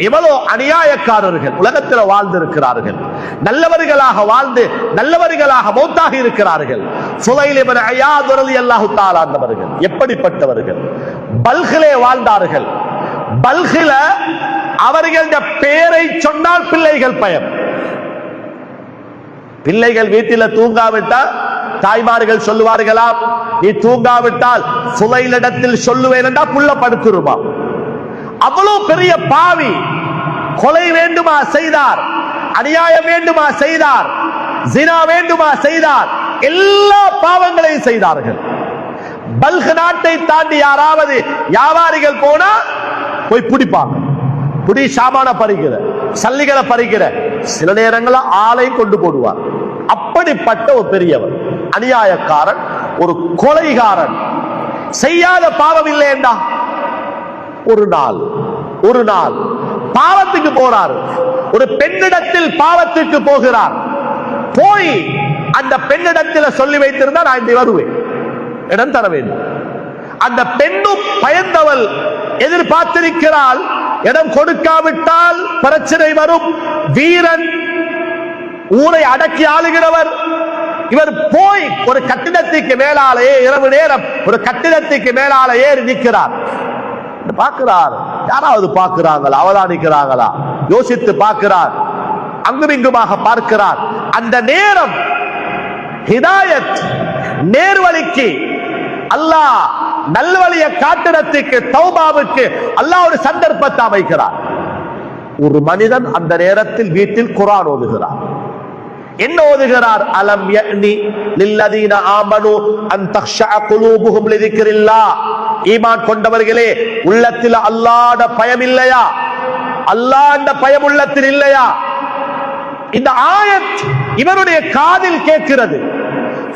எவ்வளவு அநியாயக்காரர்கள் உலகத்தில் வாழ்ந்திருக்கிறார்கள். நல்லவர்களாக வாழ்ந்து நல்லவர்களாக மௌத்தாகி இருக்கிறார்கள். ஃபுலைல் இப்னு ஐயாத் ரலியல்லாஹு தஆலா அன்ஹு எப்படிப்பட்டவர்கள்? பல்கிலே வாழ்ந்தார்கள். பல்கில அவர்கள் பெயரை சொன்னால் பிள்ளைகள் பயம். பிள்ளைகள் வீட்டில் தூங்காவிட்டால் தாய்மார்கள் சொல்லுவார்களாம், நீ தூங்காவிட்டால் சுவையிலிடத்தில் சொல்லுவேன் என்றா புள்ள படுத்துருமா. அவ்வளவு பெரிய பாவி. கொலை வேண்டுமா செய்தார், அநியாயம் வேண்டுமா செய்தார், ஜினா வேண்டுமா செய்தார், எல்லா பாவங்களையும் செய்தார்கள். பல்க் நாட்டை தாண்டி யாராவது வியாபாரிகள் போனா போய் பிடிப்பாங்க. புடி சாமான பறிக்கிற, சல்லிகளை பறிக்கிற, சில நேரங்களில் ஆளை கொண்டு போடுவார். அப்படிப்பட்ட ஒரு பெரியவர், அநியாயக்காரன், ஒரு கொலைகாரன். செய்யாத பாவம் இல்லையண்டா. ஒரு நாள் பாவத்துக்கு போறார். ஒரு பெண்ணிடத்தில் பாவத்துக்கு போகிறார். போய் அந்த பெண்ணிடத்தில் சொல்லி வைத்திருந்தா நான் இன்று வருவேன், இடம் தர வேண்டும். அந்த பெண்ணும் பயந்தவள் எதிர்பார்த்திருக்கிறாள், இடம் கொடுக்காவிட்டால் பிரச்சனை வரும். வீரன், ஊரை அடக்கி ஆளுகிறவர். இவர் போய் ஒரு கட்டிடத்துக்கு மேலாலே, இரவு நேரம் ஒரு கட்டிடத்துக்கு மேலால ஏறி நிற்கிறார். பார்க்கிறார், யாராவது பார்க்கிறாங்களா, அவதானிக்கிறாங்களா, யோசித்து பார்க்கிறார். அங்குமிங்குமாக பார்க்கிறார். அந்த நேரம் ஹிதாயத், நேர்வழிக்கு அல்லாஹ் நல்வழியை காட்டுறதுக்கு, தௌபாவுக்கு அல்லாஹ் ஒரு சந்தர்ப்பத்தை அமைக்கிறார். ஒரு மனிதன் அந்த நேரத்தில் வீட்டில் குர்ஆன் ஓதுகிறார். என்ன ஓதுகிறார்? அலம் யஅனி லில்லதீன ஆமனு அன் தக்ஷஅ குலூபுஹும் லிذிக்ரில்லாஹ். ஈமான் கொண்டவர்களே, உள்ளத்தில் அல்லாஹ்வுடைய பயம் இல்லையா? அல்லாஹ்வுடைய பயம் உள்ளத்தில் இல்லையா? இந்த ஆயத் இவருடைய காதில் கேட்கிறது.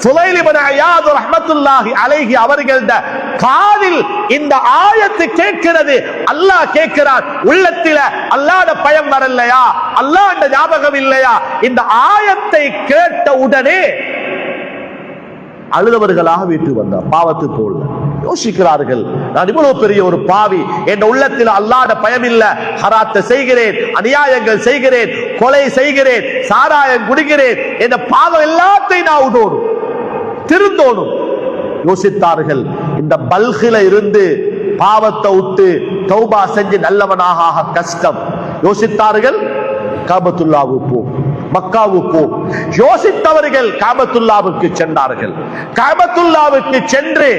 ஃபுலைல் இப்னு அயாத் ரஹ்மத்துல்லாஹி அலைஹி அவர்களுடைய காதில் இந்த ஆயத்து கேட்கிறது. அல்லாஹ் கேட்கிறார், உள்ளத்தில் அல்லாஹ்வுடைய பயம் வரலையா, அல்லாஹ்வுடைய ஞாபகம் இல்லையா? இந்த ஆயத்தை கேட்ட உடனே அழுதவர்களாக வீட்டுக்கு வந்தார். பாவத்து போல யோசிக்கிறார்கள், நான் இவ்வளவு பெரிய ஒரு பாவி, என் உள்ளத்தில் அல்லாஹ்வுடைய பயம் இல்ல, ஹராத்தை செய்கிறேன், அநியாயங்கள் செய்கிறேன், கொலை செய்கிறேன், சாராயம் குடிக்கிறேன், இந்த பாவம் எல்லாத்தையும் நான் விடணும், திருந்தோணும். யோசித்தார்கள், இந்த பல்கில இருந்து பாவத்தை விட்டு தௌபா செஞ்சு நல்லவனாக கஷ்டம். யோசித்தார்கள், காபத்துல்லாவுக்கு போ, மக்காவுக்கு. யோசித்தவர்கள் காபத்துல்லாவுக்கு சென்றார்கள். காபத்துல்லாவுக்கு சென்று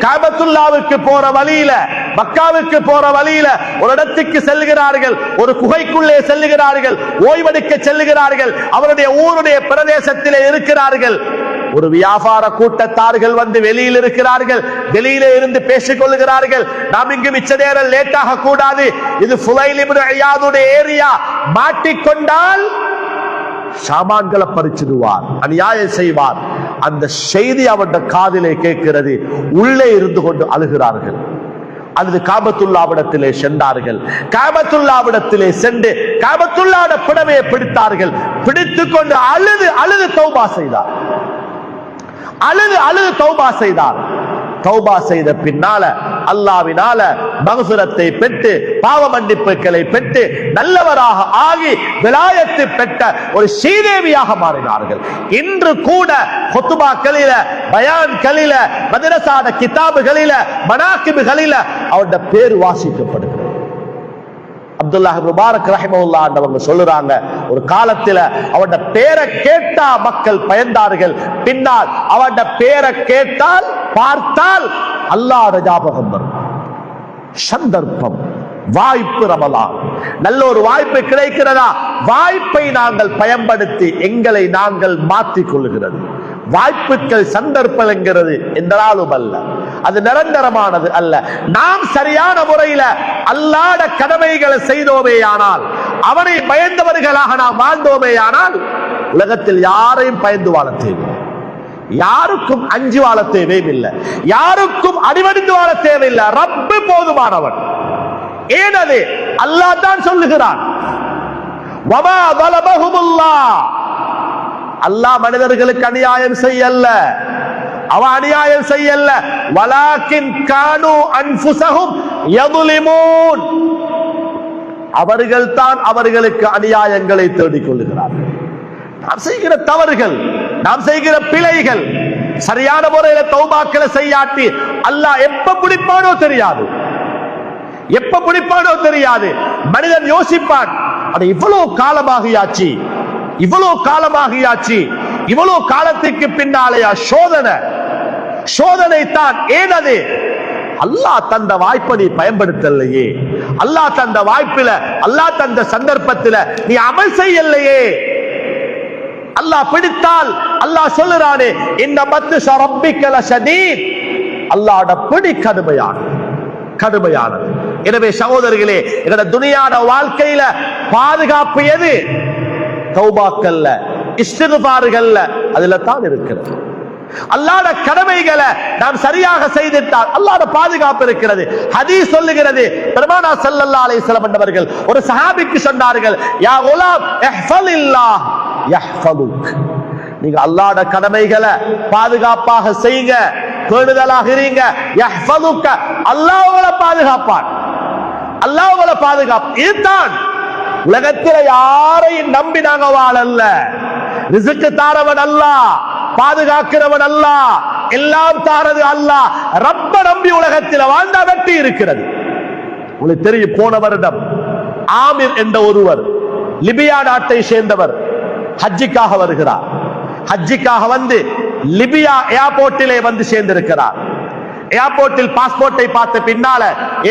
காபத்துல்லாவுக்கு போற வழியில, மக்காவுக்கு போற வழியில ஒரு இடத்துக்கு செல்கிறார்கள். ஒரு குகைக்குள்ளே செல்லுகிறார்கள், ஓய்வெடுக்க செல்லுகிறார்கள். அவருடைய ஊருடைய பிரதேசத்திலே இருக்கிறார்கள். ஒரு வியாபார கூட்டத்தார்கள் வந்து வெளியில் இருக்கிறார்கள். வெளியில இருந்து பேசிக் கொள்ளுகிறார்கள், நாம் இங்கு மிச்ச நேரம் லேட் ஆக கூடாது, இது ஃபுலைல் இப்னு அயாதுடைய ஏரியா, மாட்டிக்கொண்டால் சாமான்களை பறிச்சிடுவார், அநியாயம் செய்வார். அந்த செய்தி அவருடைய காதிலே கேட்கிறது. உள்ளே இருந்து கொண்டு அழுகிறார்கள். அல்லது காபத்துல்லாவிடத்திலே சென்றார்கள். காபத்துல்லாவிடத்திலே சென்று காபத்துல்லாட புடவையை பிடித்தார்கள். பிடித்துக் கொண்டு அழுது அழுது தௌபா செய்தார். அழுது தௌபா செய்தார். தௌபா செய்த பின்னால அல்லாஹ்வினால மக்ஃபிரத்தை பெற்று, பாவ மன்னிப்புகளை பெற்று, நல்லவராக ஆகி விலாயத்தை பெற்ற ஒரு ஸ்ரீதேவியாக மாறினார்கள். இன்று கூட குத்துபாக்களில, பயான்களில, மதரசாட கிதாபுகளில, மனாகிபுகளில அவருடைய பேர் வாசிக்கப்படுகிறது. அப்துல்லாஹ் இப்னு முபாரக் ரஹிமஹுல்லாஹ் அவங்க சொல்லுறாங்க, ஒரு காலத்துல அவருடைய பேரை கேட்டா மக்கள் பயந்தார்கள். பின்னால் அவருடைய பேரை கேட்டால், பார்த்தால் அல்லாஹ்வுடைய ஞாபகம் வரும். சந்தர்ப்பம், வாய்ப்பு, ரமலான் நல்ல ஒரு வாய்ப்பு கிடைக்கிறதா? வாய்ப்பை நாங்கள் பயன்படுத்தி எங்களை நாங்கள் மாற்றிக் கொள்ளுகிறது. வாய்ப்புகள், சந்தர்ப்பம் என்கிறது எந்த நாளும் அல்ல, அது நிரந்தரமானது அல்ல. நாம் சரியான முறையில் அல்லாஹ்வுடைய கடமைகளை செய்தோமேயானால், அவனை பயந்தவர்களாக நாம் வாழ்ந்தோமேயானால், உலகத்தில் யாரையும் பயந்து வாழ தேவையில்லை, யாருக்கும் அஞ்சு வாழ தேவையில்லை, யாருக்கும் அடிவடிந்து வாழ தேவையில்லை. ரப்பு போதுமானவன். ஏனது அல்லாஹ் தான் சொல்லுகிறான், வமா ظلمهمுல்லாஹ். அல்லாஹ் மனிதர்களுக்கு அநியாயம் செய்யல்ல, அவன் அநியாயம் செய்யல்ல. வலாக்கின் கானு அன்ஃபுஸஹும் யظلمون. அவர்கள் தான் அவர்களுக்கு அநியாயங்களை தேடிக் கொள்ளுகிறார்கள். நாம் செய்கிற தவறுகள், நாம் செய்கிற பிழைகள், சரியான முறையில் தௌபாக்களை செய்யாட்டி அல்லாஹ் எப்ப பிடிப்பானோ தெரியாது. எப்ப பிடிப்பானோ தெரியாது. மனிதன் யோசிப்பான், அது இவ்வளவு காலமாகியாச்சு, இவ்வளவு காலமாகியாச்சு, இவ்வளவு காலத்துக்கு பின்னாலேயா சோதனை? சோதனை தான். ஏன் அது? அல்லாஹ் தந்த வாய்ப்பை நீ பயன்படுத்தலையே, அல்லாஹ் தந்த வாய்ப்பில, அல்லாஹ் தந்த சந்தர்ப்பத்தில் நீ அமல் செய்யலையே. அல்லாஹ் பிடித்தால் அல்லாஹ் சொல்லுறானே, இன்ன பத்ஷ ரப்பிக லஷதீத், அல்லாஹ்வுடைய பிடி கடுமையானது. எனவே சகோதரர்களே, எங்கட துனியாட வாழ்க்கையில பாதுகாப்பு எது? தௌபாக்கல்ல, இஸ்திக்ஃபார்கள்ல, அதுல தான் இருக்கிறது. அல்லாஹ்வுட கடமைகளை நாம் சரியாக செய்திட்டால் அல்லாஹ்வுட பாதுகாப்பு இருக்கிறது. ஹதீஸ் சொல்லுகிறது, பெருமானார் ஸல்லல்லாஹு அலைஹி வஸல்லம் அவர்கள் ஒரு சஹாபிக்கு சொன்னார்கள், யா குலாம் இஹ்ஃபலில்லாஹ் யஹ்ஃபலுக், நீங்க அல்லாஹ்வுட கடமைகளை பாதுகாப்பாக செய்யுங்க, பேணுதலாக இருங்க, யஹ்ஃபலுக, அல்லாஹ் உங்களை பாதுகாப்பான், அல்லாஹ் உங்களை பாதுகாப்பு. இதுதான் உலகத்தில் யாரையும் நம்பி நாங்க வாழல்ல. ரிஸ்க் தாரவன் அல்லாஹ், பாதுகாக்கிறவன் அல்லாஹ், எல்லாம் தாரது அல்லாஹ். ரப்ப நம்பி உலகத்தில் வாழ்ந்த வெற்றி இருக்கிறது. உங்களுக்கு தெரியும், போன வருடம் ஆமிர் என்ற ஒருவர், லிபியா நாட்டை சேர்ந்தவர், ஹஜ்ஜிக்காக வருகிறார். ஹஜ்ஜிக்காக வந்து லிபியா ஏர்போர்ட்டிலே வந்து சேர்ந்திருக்கிறார். ஏர்போர்ட்டில் பாஸ்போர்ட்டை பார்த்த பின்னால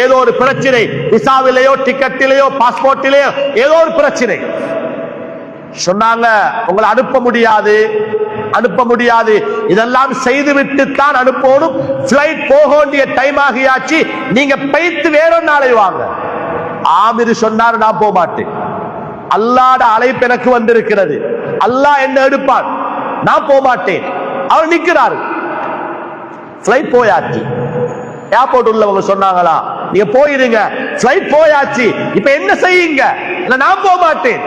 ஏதோ ஒரு பிரச்சனை, விசாவிலேயோ டிக்கெட்டிலேயோ பாஸ்போர்ட்டிலேயோ ஏதோ ஒரு பிரச்சனை. சொன்னாங்க, உங்களை அனுப்ப முடியாது, இதெல்லாம் செய்துவிட்டு தான் அனுப்பணும், பிளைட் போக வேண்டிய டைம் ஆகியாச்சு, நீங்க பைத்து வேற நாளை வாங்க. ஆமிர் சொன்னார், நான் போக மாட்டேன், அல்லாஹ்வுடைய அழைப்பு எனக்கு வந்திருக்கிறது, அல்லாஹ் என்ன எடுப்பான், நான் போக மாட்டேன். அவர் நிக்கிறாரு. பிளைட் போயாச்சு. ஏர்போர்ட் உள்ளவங்க சொன்னாங்களா, நீங்க போயிருங்க, பிளைட் போயாச்சு, இப்ப என்ன செய்யுங்க? நான் போக மாட்டேன்.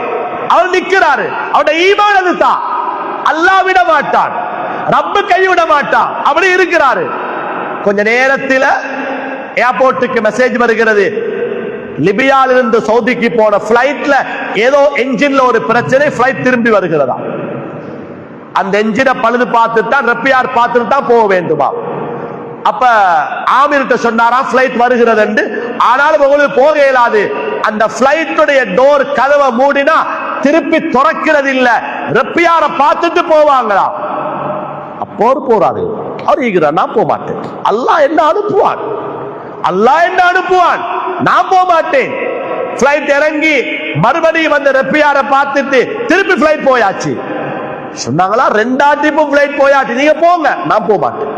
அவர் நிக்கிறாரு. அவருடைய ஈமான் அதுதான். அல்லாஹ் விட மாட்டான், ரப்பு கைவிட மாட்டான், அப்படி இருக்கிறாரு. கொஞ்ச நேரத்தில் ஏர்போர்ட்டுக்கு மெசேஜ் வருகிறது, லிபியால இருந்து சவுதிக்கு போன பிளைட்ல ஏதோ என்ஜின்ல ஒரு பிரச்சனை, பிளைட் திரும்பி வருகிறதா. அந்த என்ஜினை பழுது பார்த்துட்டு தான், ரெப்பியார் பார்த்துட்டு தான் போக வேண்டுமா. அப்ப ஆமிர்கிட்ட சொன்னாரா, பிளைட் வருகிறது என்று, ஆனாலும் உங்களுக்கு போக இயலாது, அந்த பிளைட்டுடைய டோர் கதவை மூடினா திருப்பி திறக்கிறது இல்ல, ரெப்பியார பார்த்துட்டு போவாங்களா. அப்போ போறாரு. அவர் ஈகிறார், நான் போக மாட்டேன், அல்லாஹ் என்ன அனுப்புவான், அல்லாஹ் என்ன அனுப்புவான், நான் போக மாட்டேன். பிளைட் இறங்கி மறுபடியும் அந்த ரெப்பியார பார்த்துட்டு திருப்பி பிளைட் போயாச்சு. சொன்னாங்களா, ரெண்டாம் ட்ரிப்பும் பிளைட் போயாச்சு, நீங்க போங்க, நான் போக மாட்டேன்.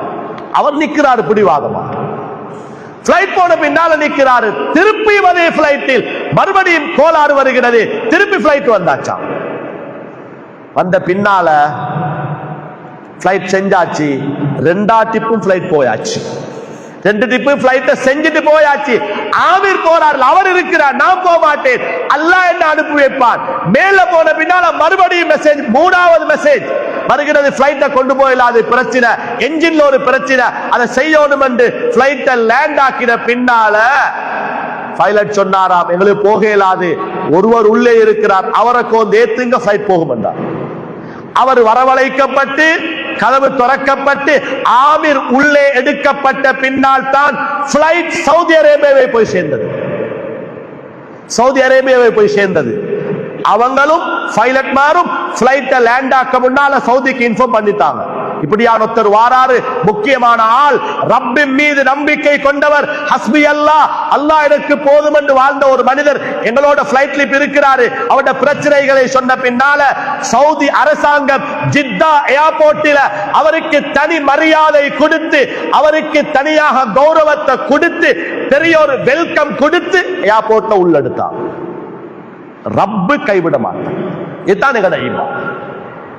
அவர் நிக்கிறாரு பிடிவாதமா. பிளைட் போன பின்னால நிக்கிறாரு. திருப்பி அதே பிளைட்டில் மறுபடியும் கோளாறு வருகிறது. திருப்பி பிளைட் வந்தாச்சா. வந்த பின்னால பிளைட் செஞ்சாச்சு, ரெண்டாம் ட்ரிப்பும் பிளைட் போயாச்சு. ரெண்டு ட்ரிப்பு பிளைட்டை செஞ்சுட்டு போயாச்சு. ஆமீர் போறாரு, அவர் இருக்கிறார், நான் போக மாட்டேன், அல்லாஹ் என்ன அனுப்பி வைப்பான். மேல போன பின்னால மறுபடியும் மெசேஜ், மூணாவது மெசேஜ் வருகிறது, பிளைட்டை கொண்டு போயிடாது, பிரச்சனை, என்ஜின்ல ஒரு பிரச்சனை, அதை செய்யணும் என்று பிளைட்டை லேண்ட் ஆக்கின பின்னால பைலட் சொன்னாராம், எங்களுக்கு போக இயலாது, ஒருவர் உள்ளே இருக்கிறார், அவரை கோந்து ஏத்துங்க, பிளைட் போகும் என்றார். அவர் வரவழைக்கப்பட்டு கதவு திறக்கப்பட்டு ஆமிர் உள்ளே எடுக்கப்பட்ட பின்னால் தான் பிளைட் சவுதி அரேபியாவை போய் சேர்ந்தது. சவுதி அரேபியாவை போய் சேர்ந்தது. அவங்களும் பைலட்மாரும் பிளைட்டை லேண்ட் ஆக்க முன்னால சவுதிக்கு இன்ஃபார்ம் பண்ணிட்டாங்க, இப்படியான ஒருத்தர் வாராரு, முக்கியமான ஆள், ரப்பின் மீது நம்பிக்கை கொண்டவர், ஹஸ்பி அல்லாஹ், அல்லாஹ் எனக்கு போதும் என்று வாழ்ந்த ஒரு மனிதர் எங்களோட பிளைட்ல இருக்கிறாரு. அவருடைய பிரச்சனைகளை சொன்ன பின்னால சவுதி அரசாங்கம் ஜித்தா ஏர்போர்ட்டில் அவருக்கு தனி மரியாதை கொடுத்து, அவருக்கு தனியாக கௌரவத்தை கொடுத்து, பெரிய ஒரு வெல்கம் கொடுத்து ஏர்போர்ட்ல உள்ளெடுத்தார். ரப்பு கைவிட மாட்டான். இதுதான் எங்கட ஈமான்.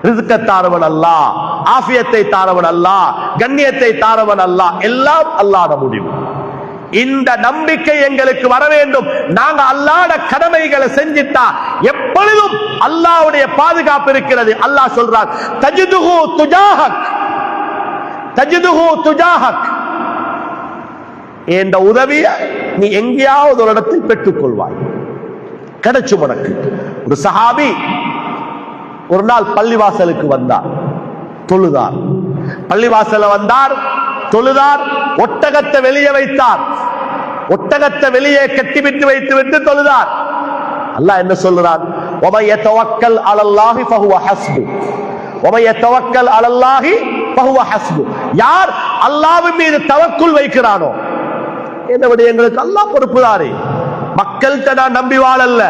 ரிஸ்கை தாரவன் அல்லாஹ், ஆஃபியத்தை தாரவன் அல்லாஹ், கண்ணியத்தை தாரவன் அல்லாஹ், எல்லாம் அல்லாஹ்வுடைய முடிவு. இந்த நம்பிக்கை எங்களுக்கு வர வேண்டும். நாங்க அல்லாஹ்வுடைய கடமைகளை செஞ்சிட்டா எப்பொழுதும் அல்லாஹ்வுடைய பாதுகாப்பு இருக்கிறது. அல்லாஹ் சொல்றான், தஜிதுஹு துஜாஹக், தஜிதுஹு துஜாஹக், இந்த உதவியை நீ எங்கேயாவது ஒரு இடத்தில் பெற்றுக் கொள்வாய், கிடைச்சு உனக்கு. ஒரு சஹாபி ஒரு நாள் பள்ளிவாசலுக்கு வந்தார், தொழுதார். பள்ளிவாசல வந்தார், தொழுதார், ஒட்டகத்தை வெளியே வைத்தார். ஒட்டகத்தை வெளியே கட்டிவிட்டு வைத்து விட்டு தொழுதார். அல்லாஹ் என்ன சொல்றான்? وَمَن يَتَوَكَّلْ عَلَى اللَّهِ فَهُوَ حَسْبُهُ وَمَن يَتَوَكَّلْ عَلَى اللَّهِ فَهُوَ حَسْبُهُ. யார் அல்லாஹ்வின் மீது தவக்குல் வைக்கிறானோ, என்ன விடயங்களுக்கு அல்லாஹ் பொறுப்புதாரே. மக்கள்கிட்ட நான் நம்பி வாழல்ல,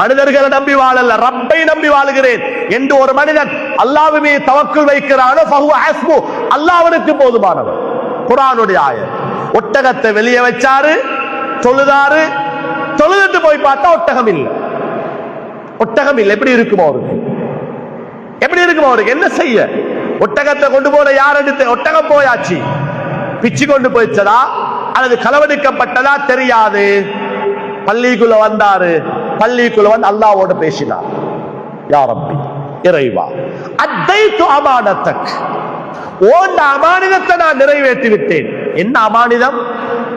மனிதர்களை நம்பி வாழல்ல, ரப்பை நம்பி வாழுகிறேன் என்று ஒரு மனிதன் அல்லாஹ்வின் மீது தவக்குல் வைக்கிறானோ ஃபஹுவ ஹஸ்பு, அல்லாஹ் அவனுக்கு போதுமானவன். குர்ஆனுடைய ஆயத். ஒட்டகத்தை வெளியே வச்சாரு, தொழுதாரு. தொழுதுட்டு போய் பார்த்தா ஒட்டகம் இல்லை. ஒட்டகம் இல்லை. எப்படி இருக்கும் அவருக்கு? எப்படி இருக்கும் அவருக்கு? என்ன செய்ய? ஒட்டகத்தை கொண்டு போன யார் எடுத்து? ஒட்டகம் போயாச்சு. பிச்சு கொண்டு போயிச்சதா அல்லது களவெடுக்கப்பட்டதா தெரியாது. பள்ளிக்குள்ள வந்தாரு. பள்ளிக்குள்ள வந்து அல்லாஹ்வோட பேசினார். யா ரப்பி, இறைவா, அத்தைத்து அமானத்தக், ஓண்ட அமானிதத்தை நான் நிறைவேற்றி விட்டேன். என்ன அமானிதம்?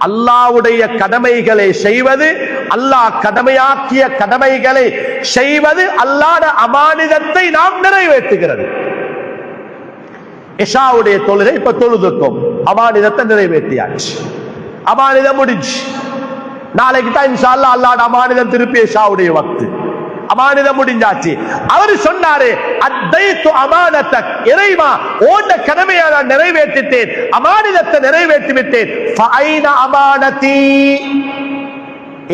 அல்லாஹ்வுடைய கடமைகளை செய்வது, அல்லாஹ் கடமையாக்கிய கடமைகளை செய்வது, அல்லாஹ்வுடைய அமானிதத்தை நாம் நிறைவேற்றுகிறது. இஷாவுடைய தொழுகை இப்ப தொழுதுட்டோம், அமானிதத்தை நிறைவேற்றியாச்சு. அமானிதம் முடிஞ்சு. நாளைக்கு தான் இன்ஷா அல்லாஹ் அல்லாஹ்வுடைய அமானிதம் திருப்பி இஷாவுடைய வக்து. அமானிதம் முடிஞ்சாச்சு. அவர் சொன்னாரு, அத்தைத்து அமானத்தக், இறைவா ஓண்ட கடமையை நான் நிறைவேற்றிட்டேன், அமானிதத்தை நிறைவேற்றி விட்டேன். ஃபஐன அமானதி,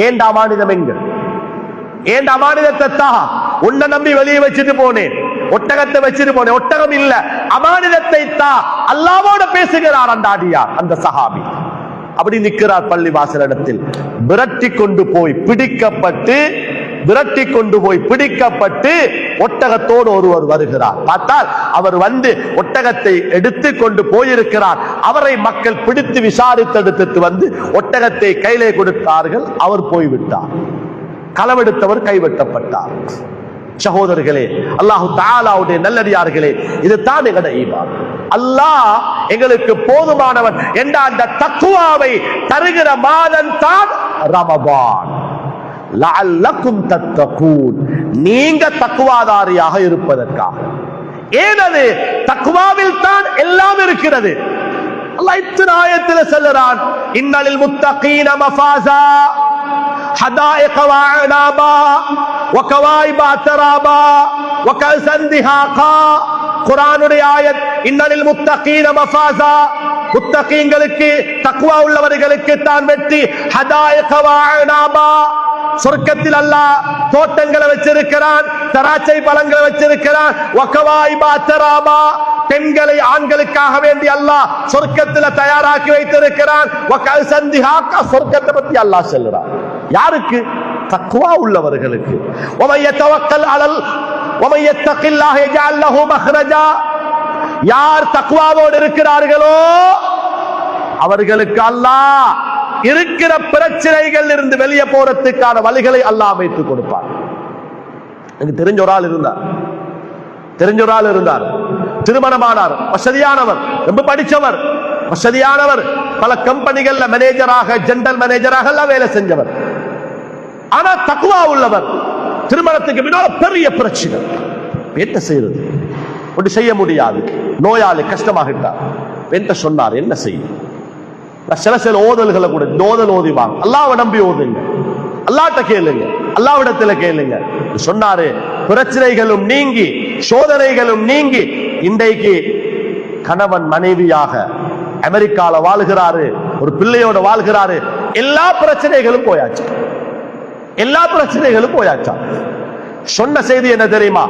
ஏண்ட அமானிதம் எங்க? ஏண்ட அமானிதத்தை தான் உன்னை நம்பி வெளியே வச்சுட்டு போனேன், ஒட்டகத்தை வச்சுட்டு போனேன், ஒட்டகம் இல்ல, அமானிதத்தை தான். அல்லாஹ்வோட பேசுகிறார் அந்த அடியார், அந்த சஹாபி. அப்படி நிற்கிறார் பள்ளி வாசலிடத்தில். விரட்டி கொண்டு போய் பிடிக்கப்பட்டு, விரட்டி கொண்டு போய் பிடிக்கப்பட்டு ஒட்டகத்தோடு ஒருவர் வருகிறார். பார்த்தால் அவர் வந்து ஒட்டகத்தை எடுத்து கொண்டு போயிருக்கிறார். அவரை மக்கள் பிடித்து விசாரித்தெடுத்து வந்து ஒட்டகத்தை கையிலே கொடுத்தார்கள். அவர் போய்விட்டார். களவெடுத்தவர் கைவெட்டப்பட்டார். சகோதரர்களே, அல்லாஹு தஆலாவுடைய நல்லடியார்களே, இதுதான் எங்களுடைய ஈமான். அல்லாஹ் எங்களுக்கு போதுமானவன் என்ற அந்த தக்வாவை தருகிற மாதம் தான் ரமபான். லஅல்லக்கும் தத்தகூன், நீங்க தக்வாதாரியாக இருப்பதற்காக. ஏனது தக்வாவில் தான் எல்லாம் இருக்கிறது. அல்லாஹ் இத்தனை ஆயத்தில் சொல்றான், இன்னலில் முத்தகீன மஃபாஸா ஹதாயிக வஅனாபா வகவாயிப அத்ராபா வகஸன் திஹாகா. குர்ஆனுடைய ஆயத், இன்னலில் முத்தகீன மஃபாஸா, முத்தகீன்களுக்கு தக்வா உள்ளவர்களுக்கு தான் வெற்றி. ஹதாயிக வஅனாபா, சொர்க்கத்தில் அல்லாஹ் தோட்டங்களை வச்சிருக்கிறான், திராட்சை பழங்களை வச்சிருக்கிறான். வகவாயிப அத்ராபா, பெண்களை ஆண்களுக்காக வேண்டி அல்லாஹ் சொர்க்கத்தில் தயாராக்கி வைத்திருக்கிறான். வகஸன் திஹாகா, சொர்க்கத்தை பத்தி அல்லாஹ் சொல்றான். யாருக்கு? தக்வா உள்ளவர்களுக்கு. வமன் யதவக்கல் அலல் வமன் யத்தகில்லாஹ யஜஅல் லஹு மக்ரஜா, யார் தக்வாவோடு இருக்கிறார்களோ அவர்களுக்கு அல்லாஹ் இருக்கிற பிரச்சனைகள் இருந்து வெளியே போறதுக்கான வழிகளை அல்லாஹ் அமைத்துக் கொடுப்பார். எனக்கு தெரிஞ்ச ஒரு ஆள் இருந்தார், திருமணமானார், வசதியானவர், ரொம்ப படிச்சவர், வசதியானவர், பல கம்பெனிகள்ல மேனேஜராக, ஜெனரல் மேனேஜராக எல்லாம் வேலை செஞ்சவர். ஆனா தக்வா உள்ளவர். திருமணத்துக்கு பின்னால் பெரிய பிரச்சனை. என்ன செய்யறது? ஒன்று செய்ய முடியாது. நோயாளி கஷ்டமாகிட்டார். என்ன சொன்னார்? என்ன செய்யும்? சில ஓதல்களை கூட ஓதல் ஓதிவாங்க. அல்லாஹ்வை நம்பி ஓதுங்க, அல்லாஹ்ட்ட கேளுங்க, அல்லாஹ்விடத்துல கேளுங்க. சொன்னாரு, பிரச்சனைகளும் நீங்கி சோதனைகளும் நீங்கி இன்றைக்கு கணவன் மனைவியாக அமெரிக்கால வாழ்கிறாரு, ஒரு பிள்ளையோட வாழ்கிறாரு. எல்லா பிரச்சனைகளும் போயாச்சு, எல்லா பிரச்சனைகளும் போயாச்சா. சொன்ன செய்தி என்ன தெரியுமா?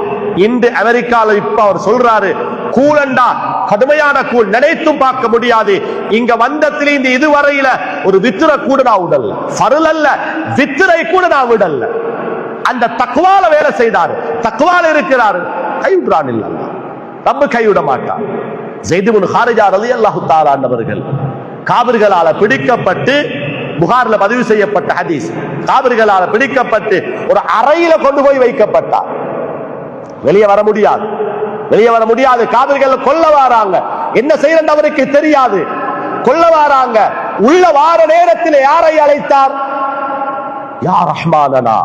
இன்று அமெரிக்கால இப்ப அவர் சொல்றாரு, கூலண்டா கடுமையான கூழ் நினைத்தும் பார்க்க முடியாது. இங்க வந்தத்திலிருந்து இதுவரையில ஒரு வித்திரை கூட நான் விடல, ஃபர்ல் அல்ல, வித்திரை கூட நான் விடல. அந்த தக்வால வேலை செய்தாரு, தக்வால இருக்கிறாரு, கைவிடுறான் இல்ல, ரப்ப கைவிட மாட்டான். ஸைத் இப்னு ஹாரிஜா ரலியல்லாஹு தஆலா அன்ஹு காபிர்களால பிடிக்கப்பட்டு, புகார்ல பதிவு செய்யப்பட்ட ஹதீஸ், காபிர்களால பிடிக்கப்பட்டு ஒரு அறையில கொண்டு போய் வைக்கப்பட்டார். வெளியே வர முடியாது, வெளியே வர முடியாது. காபிர்கள் கொல்ல வாராங்க, என்ன செய்யறது அவருக்கு தெரியாது. கொல்ல வாராங்க. உள்ள வார நேரத்தில் யாரை அழைத்தார்? யா ரஹ்மானனா,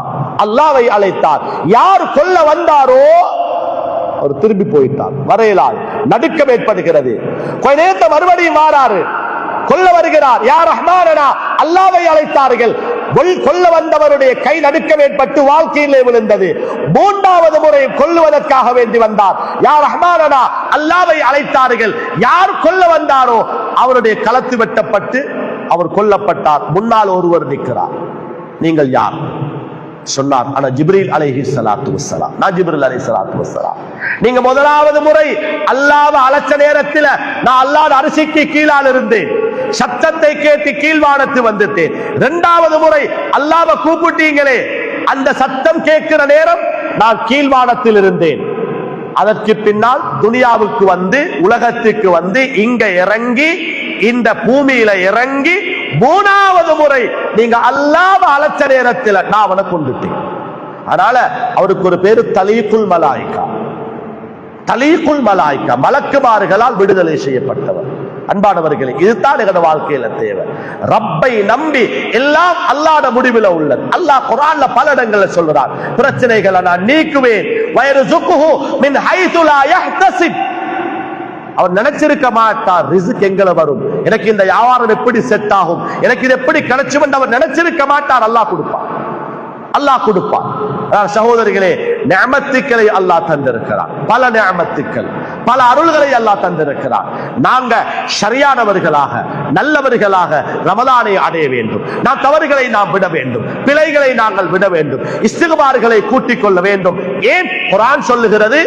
அல்லாஹ்வை அழைத்தார். யார் கொல்ல வந்தாரோ அவர் திரும்பி போயிட்டார். வரையலால் நடுக்கம் ஏற்படுகிறது. கொஞ்ச நேரத்தை மறுபடியும் வாராரு, கொல்ல வருகிறார். யா ரஹ்மானனா, அல்லாஹ்வை அழைத்தார்கள். கொல்ல வந்தவருடைய கை நடுக்கம் ஏற்பட்டு வாழ்க்கையிலே விழுந்தது. மூன்றாவது முறை கொல்லுவதற்காக வேண்டி வந்தார். யார் ரஹ்மானனா அல்லாஹ்வை அழைத்தார்கள். யார் கொல்ல வந்தாரோ அவருடைய களத்து வெட்டப்பட்டு அவர் கொல்லப்பட்டார். முன்னால் ஒருவர் நிற்கிறார். நீங்கள் யார்? சொன்னார், ஆனா ஜிப்ரீல் அலைஹிஸ்ஸலாத்து வஸ்ஸலாம். நான் ஜிப்ரீல் அலைஹிஸ்ஸலாத்து வஸ்ஸலாம். நீங்க முதலாவது முறை அல்லாஹ்வை அழைச்ச நேரத்தில் நான் அல்லாஹ்வுடைய அரிசிக்கு கீழால் இருந்தேன். சத்தத்தை கேட்டு கீழ்வானத்து வந்துட்டேன். இரண்டாவது முறை அல்லாஹ்வை கூப்பிட்டீங்களே, அந்த சத்தம் கேட்கிற நேரம் நான் கீழ்வானத்தில் இருந்தேன். அதற்கு பின்னால் துனியாவுக்கு வந்து உலகத்துக்கு வந்து இங்க இறங்கி இந்த பூமியில இறங்கி மூணாவது முறை நீங்க அல்லாஹ்வை அழைச்ச நேரத்தில் நான் அவனை கொண்டுட்டேன். அதனால அவருக்கு ஒரு பேரு தலீகுல் மலாயிகா. தலீகுல் மலாயிகா, மலக்குமார்களால் விடுதலை செய்யப்பட்டவர். அன்பானவர்களே, இதுதான் எங்களோட வாழ்க்கையில தேவை. ரப்பை நம்பி எல்லாம் அல்லாஹ்வுடைய முடிவில் உள்ளது. அல்லாஹ் குர்ஆன்ல பல இடங்கள்ல சொல்றார், பிரச்சனைகளை நான் நீக்குவேன். வயர்சுகுஹு மின் ஹைது லா யஹ்தசிப். அவர் நினைச்சிருக்க மாட்டார் ரிஸ்க் எங்களை வரும், எனக்கு இந்த வியாபாரம் எப்படி செட் ஆகும், எனக்கு இது எப்படி கிடைச்சும் அவர் நினைச்சிருக்க மாட்டார். அல்லாஹ் கொடுப்பார், அல்லாஹ் கொடுப்பார். சகோதரிகளே, நிஅமத்துக்களை அல்லாஹ் தந்திருக்கிறார். பல நிஅமத்துக்கள், பல அருள்களை அல்லாஹ் தந்திருக்கிறார். நாங்க சரியானவர்களாக நல்லவர்களாக ரமலானை அடைய வேண்டும். நாம் தவறுகளை நாம் விட வேண்டும், பிழைகளை நாங்கள் விட வேண்டும், இஸ்திக்பார்களை கூட்டிக் கொள்ள வேண்டும். ஏன் குர்ஆன் சொல்லுகிறது,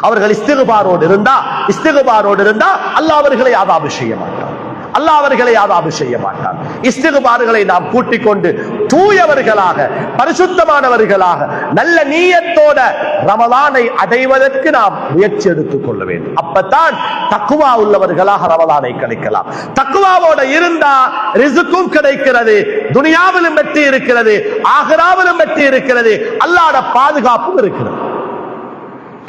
அவர்கள் இஸ்திக்பாரோடு இருந்தா அல்லாஹ் அவர்களை அதாபு செய்ய மாட்டார். அல்லாஹ் அவர்களை அதாபு செய்ய மாட்டார். இஸ்திக்பார்களை நாம் கூட்டிக் கொண்டு தூயவர்களாக பரிசுத்தமானவர்களாக நல்ல நீயத்தோட ரமலானை அடைவதற்கு நாம் முயற்சி எடுத்துக் கொள்ள வேண்டும். அப்பதான் தக்வா உள்ளவர்களாக ரமலானை கழிக்கலாம். தக்வாவோட இருந்தா ரிஸ்கும் கிடைக்கிறது, துனியாவிலும் வெற்றி இருக்கிறது, ஆகிராவிலும் வெற்றி இருக்கிறது, அல்லாஹ்வுடைய பாதுகாப்பும் இருக்கிறது.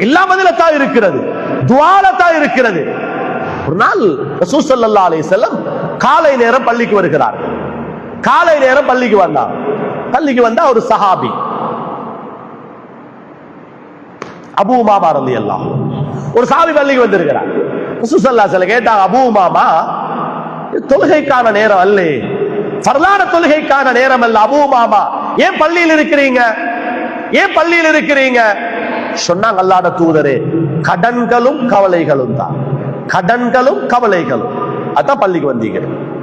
எல்லா பதிலத்தான் இருக்கிறது, துஆலத்தான் இருக்கிறது. ஒரு நாள் ரசூல் ஸல்லல்லாஹு அலைஹி வஸல்லம் காலை நேரம் பள்ளிக்கு வருகிறார். காலை நேரம் பள்ளிக்கு வந்தார். பள்ளிக்கு வந்தா ஒரு சஹாபி அபூ உமாமா ரலியல்லாஹு ஒரு சஹாபி பள்ளிக்கு வந்திருக்கிறார். ரசூல் ஸல்லல்லாஹு அலைஹி வஸல்லம் கேட்டாங்க, அபூ உமாமா, தொழுகைக்கான நேரம் அல்ல, ஃபர்லான தொழுகைக்கான நேரம் அல்ல, அபூ உமாமா ஏன் பள்ளியில் இருக்கிறீங்க, ஏன் பள்ளியில் இருக்கிறீங்க? சொன்னாங்க, அல்லாஹ்வுடைய தூதரே, கடன்களும் கவலைகளும் தான், கடன்களும் கவலைகளும், அதான் பள்ளிக்கு வந்தீங்க.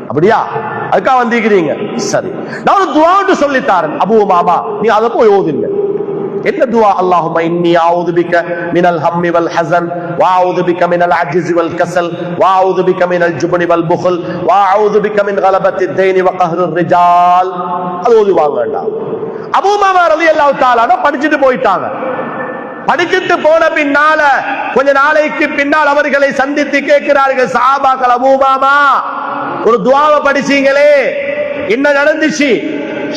அப்படியா? அதுக்காக வந்திருக்கிறீங்க? சரி, நான் ஒரு துஆ சொல்லித்தாரன். அபூ உமாமா, நீ அதை போய் ஓதுங்க. என்ன துஆ? அல்லாஹும்ம இன்னி அஊது பிக மினல் ஹம்மி வல் ஹஸன் வ அஊது பிக மினல் அஜ்ஸி வல் கஸல் வ அஊது பிக மினல் ஜுப்னி வல் புக்ல் வ அஊது பிக மின் கலபத்தி தைனி வ கஹ்ரிர் ரிஜால். அது ஓதுவாங்கடா. அபூ உமாமா ரலியல்லாஹு தஆலா படிச்சிட்டு போயிட்டாங்க. படிச்சிட்டு போன பின்னால கொஞ்ச நாளைக்கு பின்னால் அவர்களை சந்தித்து கேட்கிறார்கள் சஹாபாக்கள், அபூ உமாமா, ஒரு துஆவை படிச்சீங்களே, என்ன நடந்துச்சு?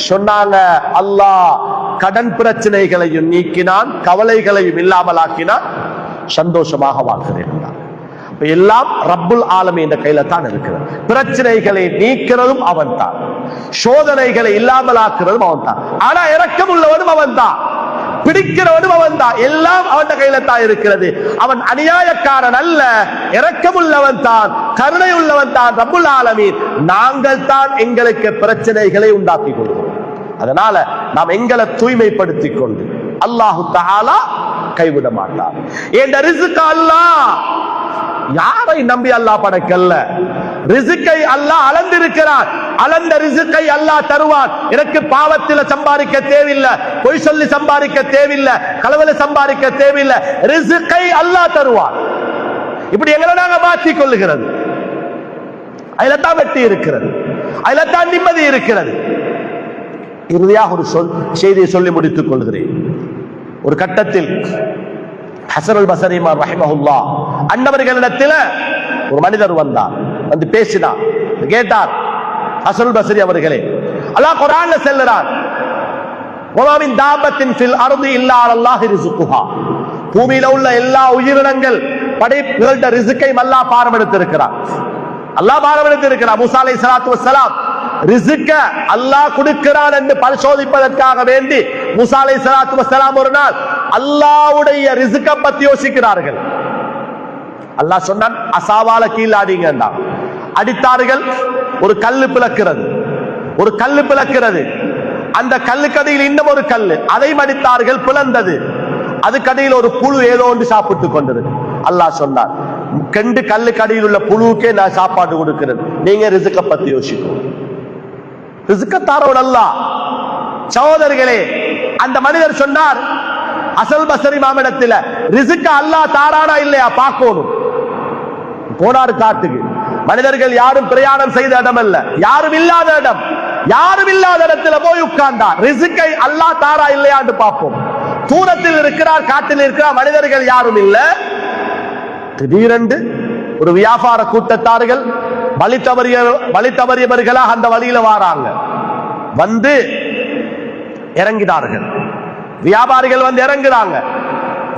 சொன்னாங்க, அல்லாஹ் கடன் பிரச்சனைகளையும் நீக்கினான், கவலைகளையும் இல்லாமல் ஆக்கினான், சந்தோஷமாக வாழ்கிறேன். எல்லாம் ரப்புல் ஆலமீன் என்ற கையில தான் இருக்கிறது. பிரச்சனைகளை நீக்கிறதும் அவன் தான், சோதனைகளை இல்லாமல் ஆக்குறதும் அவன் தான். ஆனா இரக்கம் உள்ளவனும் அவன் தான், பிடிக்கிறவனும் அவன் தான். எல்லாம் அவன் கையில தான் இருக்கிறது. அவன் அநியாயக்காரன் அல்ல, இரக்கம் உள்ளவன் தான், கருணை உள்ளவன் தான் ரப்புல் ஆலமீன். நாங்கள் தான் எங்களுக்கு பிரச்சனைகளை உண்டாக்கி கொள்கிறோம். அதனால நாம் எங்களை தூய்மைப்படுத்திக் கொண்டு அல்லாஹு தஆலா கைவிட மாட்டார். இந்த ரிஸ்க் அல்லாஹ் யாரை நம்பி அல்லாஹ் படைக்கல்ல, ரிஸ்கை அல்லாஹ் அளந்திருக்கிறார். அளந்த ரிஸ்கை அல்லாஹ் தருவான். எனக்கு பாவத்தில் சம்பாதிக்க தேவையில்லை, பொய் சொல்லி சம்பாதிக்க தேவையில்லை, களவில் சம்பாதிக்க தேவையில்லை, ரிஸ்கை அல்லாஹ் தருவான். இப்படி எங்களை நாங்க மாற்றிக் கொள்ளுகிறது, அதுல தான் வெற்றி இருக்கிறது, அதுல தான் நிம்மதி இருக்கிறது. இறுதியாக ஒரு செய்தியை சொல்லி முடித்துக் கொள்கிறேன். ஒரு கட்டத்தில் ஹஸனுல் பஸரி ரஹிமஹுல்லாஹ் அன்னவர்களிடத்தில் ஒரு மனிதர் வந்தார், வந்து பேசினார், கேட்டார், ஹஸனுல் பஸரி அவர்களே, அல்லாஹ் குர்ஆன்ல சொல்றான், வமா மின் தாபத்தின் ஃபில் அர்தி இல்லா அலல்லாஹி ரிஸ்குஹா. பூமியில உள்ள எல்லா உயிரினங்கள் படைப்புகளோட ரிஸ்கை அல்லாஹ் பாரமெடுத்திருக்கிறார். அல்லாஹ் பாரமெடுத்திருக்கிறார். மூசா அலைஹிஸ்ஸலாத்து வஸ்ஸலாம் ரிஸ்க அல்லாஹ் கொடுக்கிறான் என்று பரிசோதிப்பதற்காக வேண்டி மூசா அலைஹிஸ்ஸலாத்து வஸ்ஸலாம் ஒரு நாள் அல்லாஹ்வுடைய ரிஸ்கை பத்தி யோசிக்கிறார்கள். அல்லாஹ் சொன்னான் அசாவால கீழே அடிங்கண்டா. அடித்தார்கள், ஒரு கல்லு பிளக்கிறது, ஒரு கல்லு பிளக்கிறது. அந்த கல்லுக்கடியில் இன்னும் ஒரு கல்லு, அதை அடித்தார்கள், பிளந்தது. அதுக்கடியில் ஒரு புழு ஏதோ ஒன்று சாப்பிட்டு கொண்டது. அல்லாஹ் சொன்னார், கண்டு கல்லுக்கடியில் உள்ள புழுவுக்கே நான் சாப்பாடு கொடுக்கிறேன், நீங்க ரிஸ்க பத்தி யோசிக்கும். ரிஸ்க தாரோட அல்லாஹ். சகோதரர்களே, அந்த மனிதர் சொன்னார் அசல் பஸ்ரி மாமிடத்தில், ரிஸ்க அல்லாஹ் தாரானா இல்லையா பார்க்கணும். போனார் காட்டுக்கு. மனிதர்கள் யாரும் பிரயாணம் செய்த இடம் அல்ல, யாரும் இல்லாத இடம். யாரும் இல்லாத இடத்துல போய் உட்கார்ந்தார். ரிஸ்கை அல்லாஹ் தாரா இல்லையான்னு பார்ப்போம். தூரத்தில் இருக்கிறார், காட்டில் இருக்கிறார், மனிதர்கள் யாரும் இல்ல. திடீரென்று ஒரு வியாபார கூட்டத்தார்கள் வழி தவறியவர்களாக அந்த வழியில வாராங்க. வந்து இறங்கினார்கள். வியாபாரிகள் வந்து இறங்குறாங்க.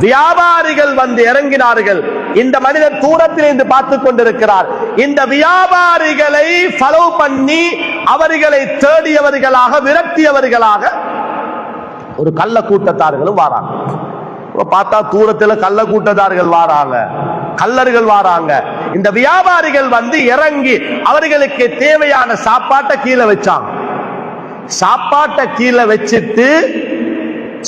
வியாபாரிகள் வந்து இறங்கினார்கள். இந்த மனிதர் தூரத்தில் இருந்து பார்த்துக் கொண்டிருக்கிறார். இந்த வியாபாரிகளை ஃபாலோ பண்ணி அவர்களை தேடியவர்களாக, விரட்டியவர்களாக ஒரு கள்ள கூட்டத்தார்களும் வாராங்க. பார்த்தா தூரத்தில் கள்ள கூட்டத்தார்கள் வாராங்க, கல்லர்கள் வாராங்க. இந்த வியாபாரிகள் வந்து இறங்கி அவர்களுக்கு தேவையான சாப்பாட்டை கீழே வச்சாங்க. சாப்பாட்டை கீழே வச்சுட்டு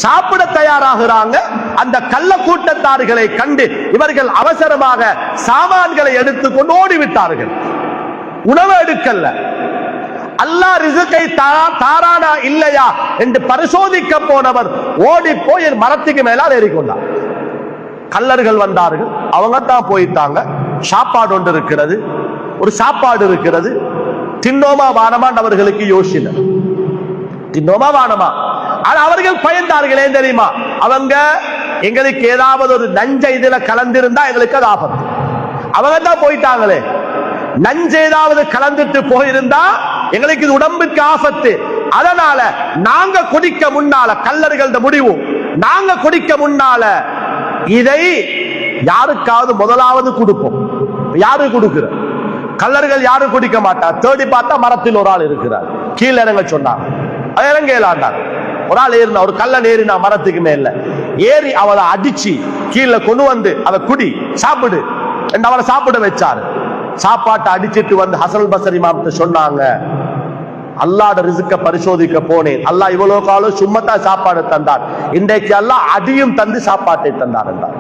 சாப்பிட தயாராகிறாங்க. அந்த கள்ள கூட்டத்தார்களை கண்டு இவர்கள் அவசரமாக சாமான்களை எடுத்துக்கொண்டு ஓடிவிட்டார்கள். உணவு எடுக்கல. அல்லாஹ் ரிஸ்கை தாரானா இல்லையா என்று பரிசோதிக்க போனவர் ஓடி போய் மரத்துக்கு மேலால் ஏறிக்கொண்டார். கல்லர்கள் வந்தார்கள், அவங்க தான் போயிட்டாங்க. சாப்பாடு ஒன்று இருக்கிறது, ஒரு சாப்பாடு இருக்கிறது. தின்னோமா வானமான் அவர்களுக்கு யோசனை, தின்னோமா வானமா. ஆனா அவர்கள் பயந்தார்கள். ஏன் தெரியுமா? அவங்க எங்களுக்கு ஏதாவது ஒரு நஞ்ச இதுல கலந்திருந்தா எங்களுக்கு அது ஆபத்து. அவங்க தான் போயிட்டாங்களே, நஞ்சு ஏதாவது கலந்துட்டு போயிருந்தா எங்களுக்கு இது உடம்புக்கு ஆபத்து. அதனால நாங்க குடிக்க முன்னால, கல்லர்கள்ட முடிவு, நாங்க குடிக்க முன்னால இதை யாருக்காவது முதலாவது கொடுப்போம். யாரு கொடுக்கிற? கல்லர்கள் யாரும் குடிக்க மாட்டார். தேடி பார்த்தா மரத்தில் ஒரு ஆள் இருக்கிறார். கீழே இறங்க சொன்னார், இறங்க இயலாண்டார். ஒரு ஆள் ஏறினா, ஒரு கல்லன் ஏறினா மரத்துக்கு மேல ஏறி அவளை அடிச்சு கீழே கொண்டு வந்து அதை குடி, சாப்பிடு என்று அவளை சாப்பிட வச்சாரு. சாப்பாட்டை அடிச்சிட்டு வந்து ஹசன் பஸ்ரி இமாம் சொன்னாங்க, அல்லாஹ்ட ரிஸ்க பரிசோதிக்க போனேன். அல்லாஹ் இவ்வளவு காலம் சும்மத்தான் சாப்பாடு தந்தார், இன்றைக்கு அல்லாஹ் அடியும் தந்து சாப்பாட்டை தந்தார் என்றார்.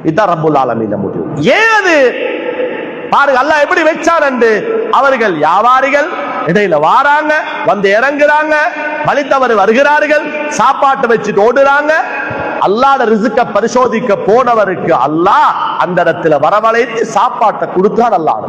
இதுதான் ரப்புல் ஆலமீன் முடிவு. ஏது பாருங்க, அல்லாஹ் எப்படி வச்சார் என்று. அவர்கள் வியாபாரிகள் இடையில வாராங்க, வந்து இறங்குறாங்க, வழித்தவர் வருகிறார்கள், சாப்பாட்டை வச்சுட்டு ஓடுறாங்க. அல்லாஹ்ட ரிஸ்க பரிசோதிக்க போனவருக்கு அல்லாஹ் அந்த இடத்துல வரவழைத்து சாப்பாட்டை கொடுத்தார். அல்லாஹ்.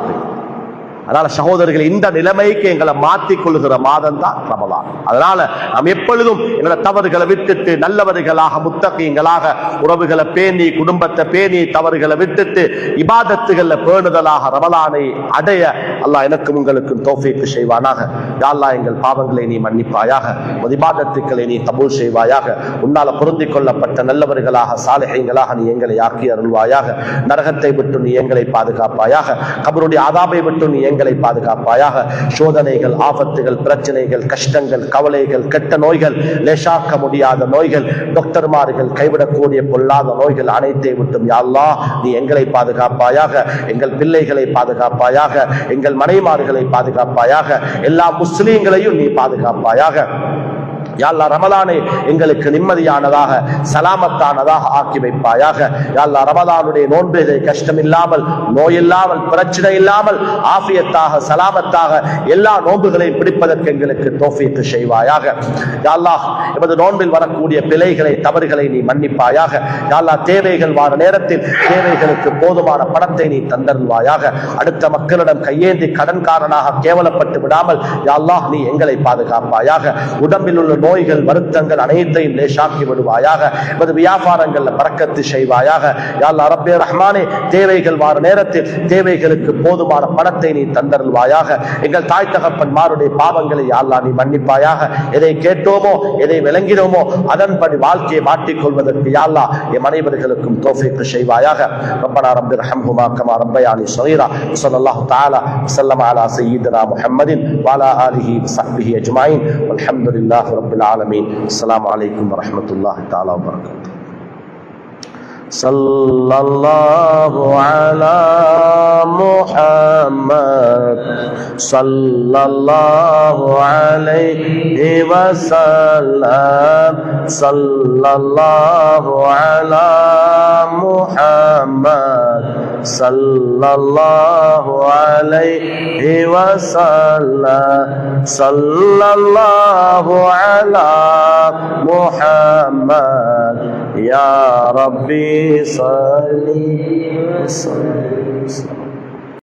அதனால சகோதரர்கள், இந்த நிலைமைக்கு எங்களை மாற்றிக் கொள்ளுகிற மாதம் தான் ரமலான். அதனால நாம் எப்பொழுதும் எங்களை தவறுகளை விட்டுட்டு நல்லவர்களாக, முத்தகீங்களாக, உறவுகளை பேணி, குடும்பத்தை பேணி, தவறுகளை விட்டுட்டு இபாதத்துகள்ல பேணுதலாக ரமலானை அடைய அல்லாஹ் எனக்கும் உங்களுக்கும் தௌஃபீக் செய்வானாக. யா அல்லாஹ், எங்கள் பாவங்களை நீ மன்னிப்பாயாக, இபாதத்துக்களை நீ கபூல் செய்வாயாக. உன்னால பொருந்திக் கொள்ளப்பட்ட நல்லவர்களாக, சாலிஹீங்களாக நீ எங்களை ஆக்கி அருள்வாயாக. நரகத்தை விட்டு நீ எங்களை பாதுகாப்பாயாக. கபருடைய ஆதாபை விட்டு நீ எங்களை பாதுகாப்பாயாக. சோதனைகள், ஆபத்துகள், பிரச்சனைகள், கஷ்டங்கள், கவலைகள், கெட்ட நோய்கள், லேசாக்க முடியாத நோய்கள், டாக்டர்மார்கள் கைவிடக்கூடிய பொல்லாத நோய்கள் அனைத்தை விட்டும் யா அல்லாஹ் நீ எங்களை பாதுகாப்பாயாக. எங்கள் பிள்ளைகளை பாதுகாப்பாயாக, எங்கள் மனைமார்களை பாதுகாப்பாயாக, எல்லா முஸ்லீம்களையும் நீ பாதுகாப்பாயாக. யா அல்லாஹ், ரமலானை எங்களுக்கு நிம்மதியானதாக, சலாமத்தானதாக ஆக்கி வைப்பாயாக. யா அல்லாஹ், ரமலானுடைய நோன்பு கஷ்டம் இல்லாமல், நோய் இல்லாமல், பிரச்சனை இல்லாமல், ஆஃபியத்தாக, சலாமத்தாக எல்லா நோன்புகளையும் பிடிப்பதற்கு எங்களுக்கு தௌஃபீக் செய்வாயாக. யா அல்லாஹ், எமது நோன்பில் வரக்கூடிய பிழைகளை, தவறுகளை நீ மன்னிப்பாயாக. யா அல்லாஹ், தேவைகள் வார நேரத்தில் தேவைகளுக்கு போதுமான பணத்தை நீ தந்தருள்வாயாக. அடுத்த மக்களிடம் கையேந்தி கடன்காரனாக கேவலப்பட்டு விடாமல் யா அல்லாஹ் நீ எங்களை பாதுகாப்பாயாக. உடம்பில் உள்ள நோய்கள், வருத்தங்கள் அனைத்தையும் லேசாக்கி விடுவாயாக. எமது வியாபாரங்கள்ல பரக்கத்து செய்வாயாக. யா அல்லாஹ் ரப்பே ரஹ்மானே, தேவைகள் வார நேரத்தில் தேவைகளுக்கு போதுமான பணத்தை நீ தந்தருள்வாயாக. எங்கள் தாய் தகப்பன்மாருடைய பாவங்களை யா அல்லாஹ் நீ மன்னிப்பாயாக. எதை கேட்டோமோ, எதை விளங்கினோமோ அதன்படி வாழ்க்கையை மாற்றிக்கொள்வதற்கு யா அல்லாஹ் எம் அனைவர்களுக்கும் தௌஃபீக் செய்வாயாக. ரப்பனா ரப்பி ரஹம்ஹுமா கமா ரப்பயானி ஸகீரா. ஸல்லல்லாஹு தஆலா வஸல்லம் அலா சய்யிதினா முஹம்மதின் வ அலா ஆலிஹி வ ஸஹ்பிஹி அஜ்மஈன். வல்ஹம்துலில்லாஹி ரப்பில் ஆலமீன். அஸ்ஸலாமு அலைக்கும் வரஹ்மத்துல்லாஹி தஆலா வபரகாத்துஹு. சல்லல்லாஹு அலா முஹம்மத் சல்லல்லாஹு அலைஹி வஸல்லம் சல்லல்லாஹு அலா முஹம்மத் சல்லல்லாஹு அலைஹி வஸல்லம் சல்லல்லாஹு அலா முஹம்மத் யா ரப்பி ஸல்லி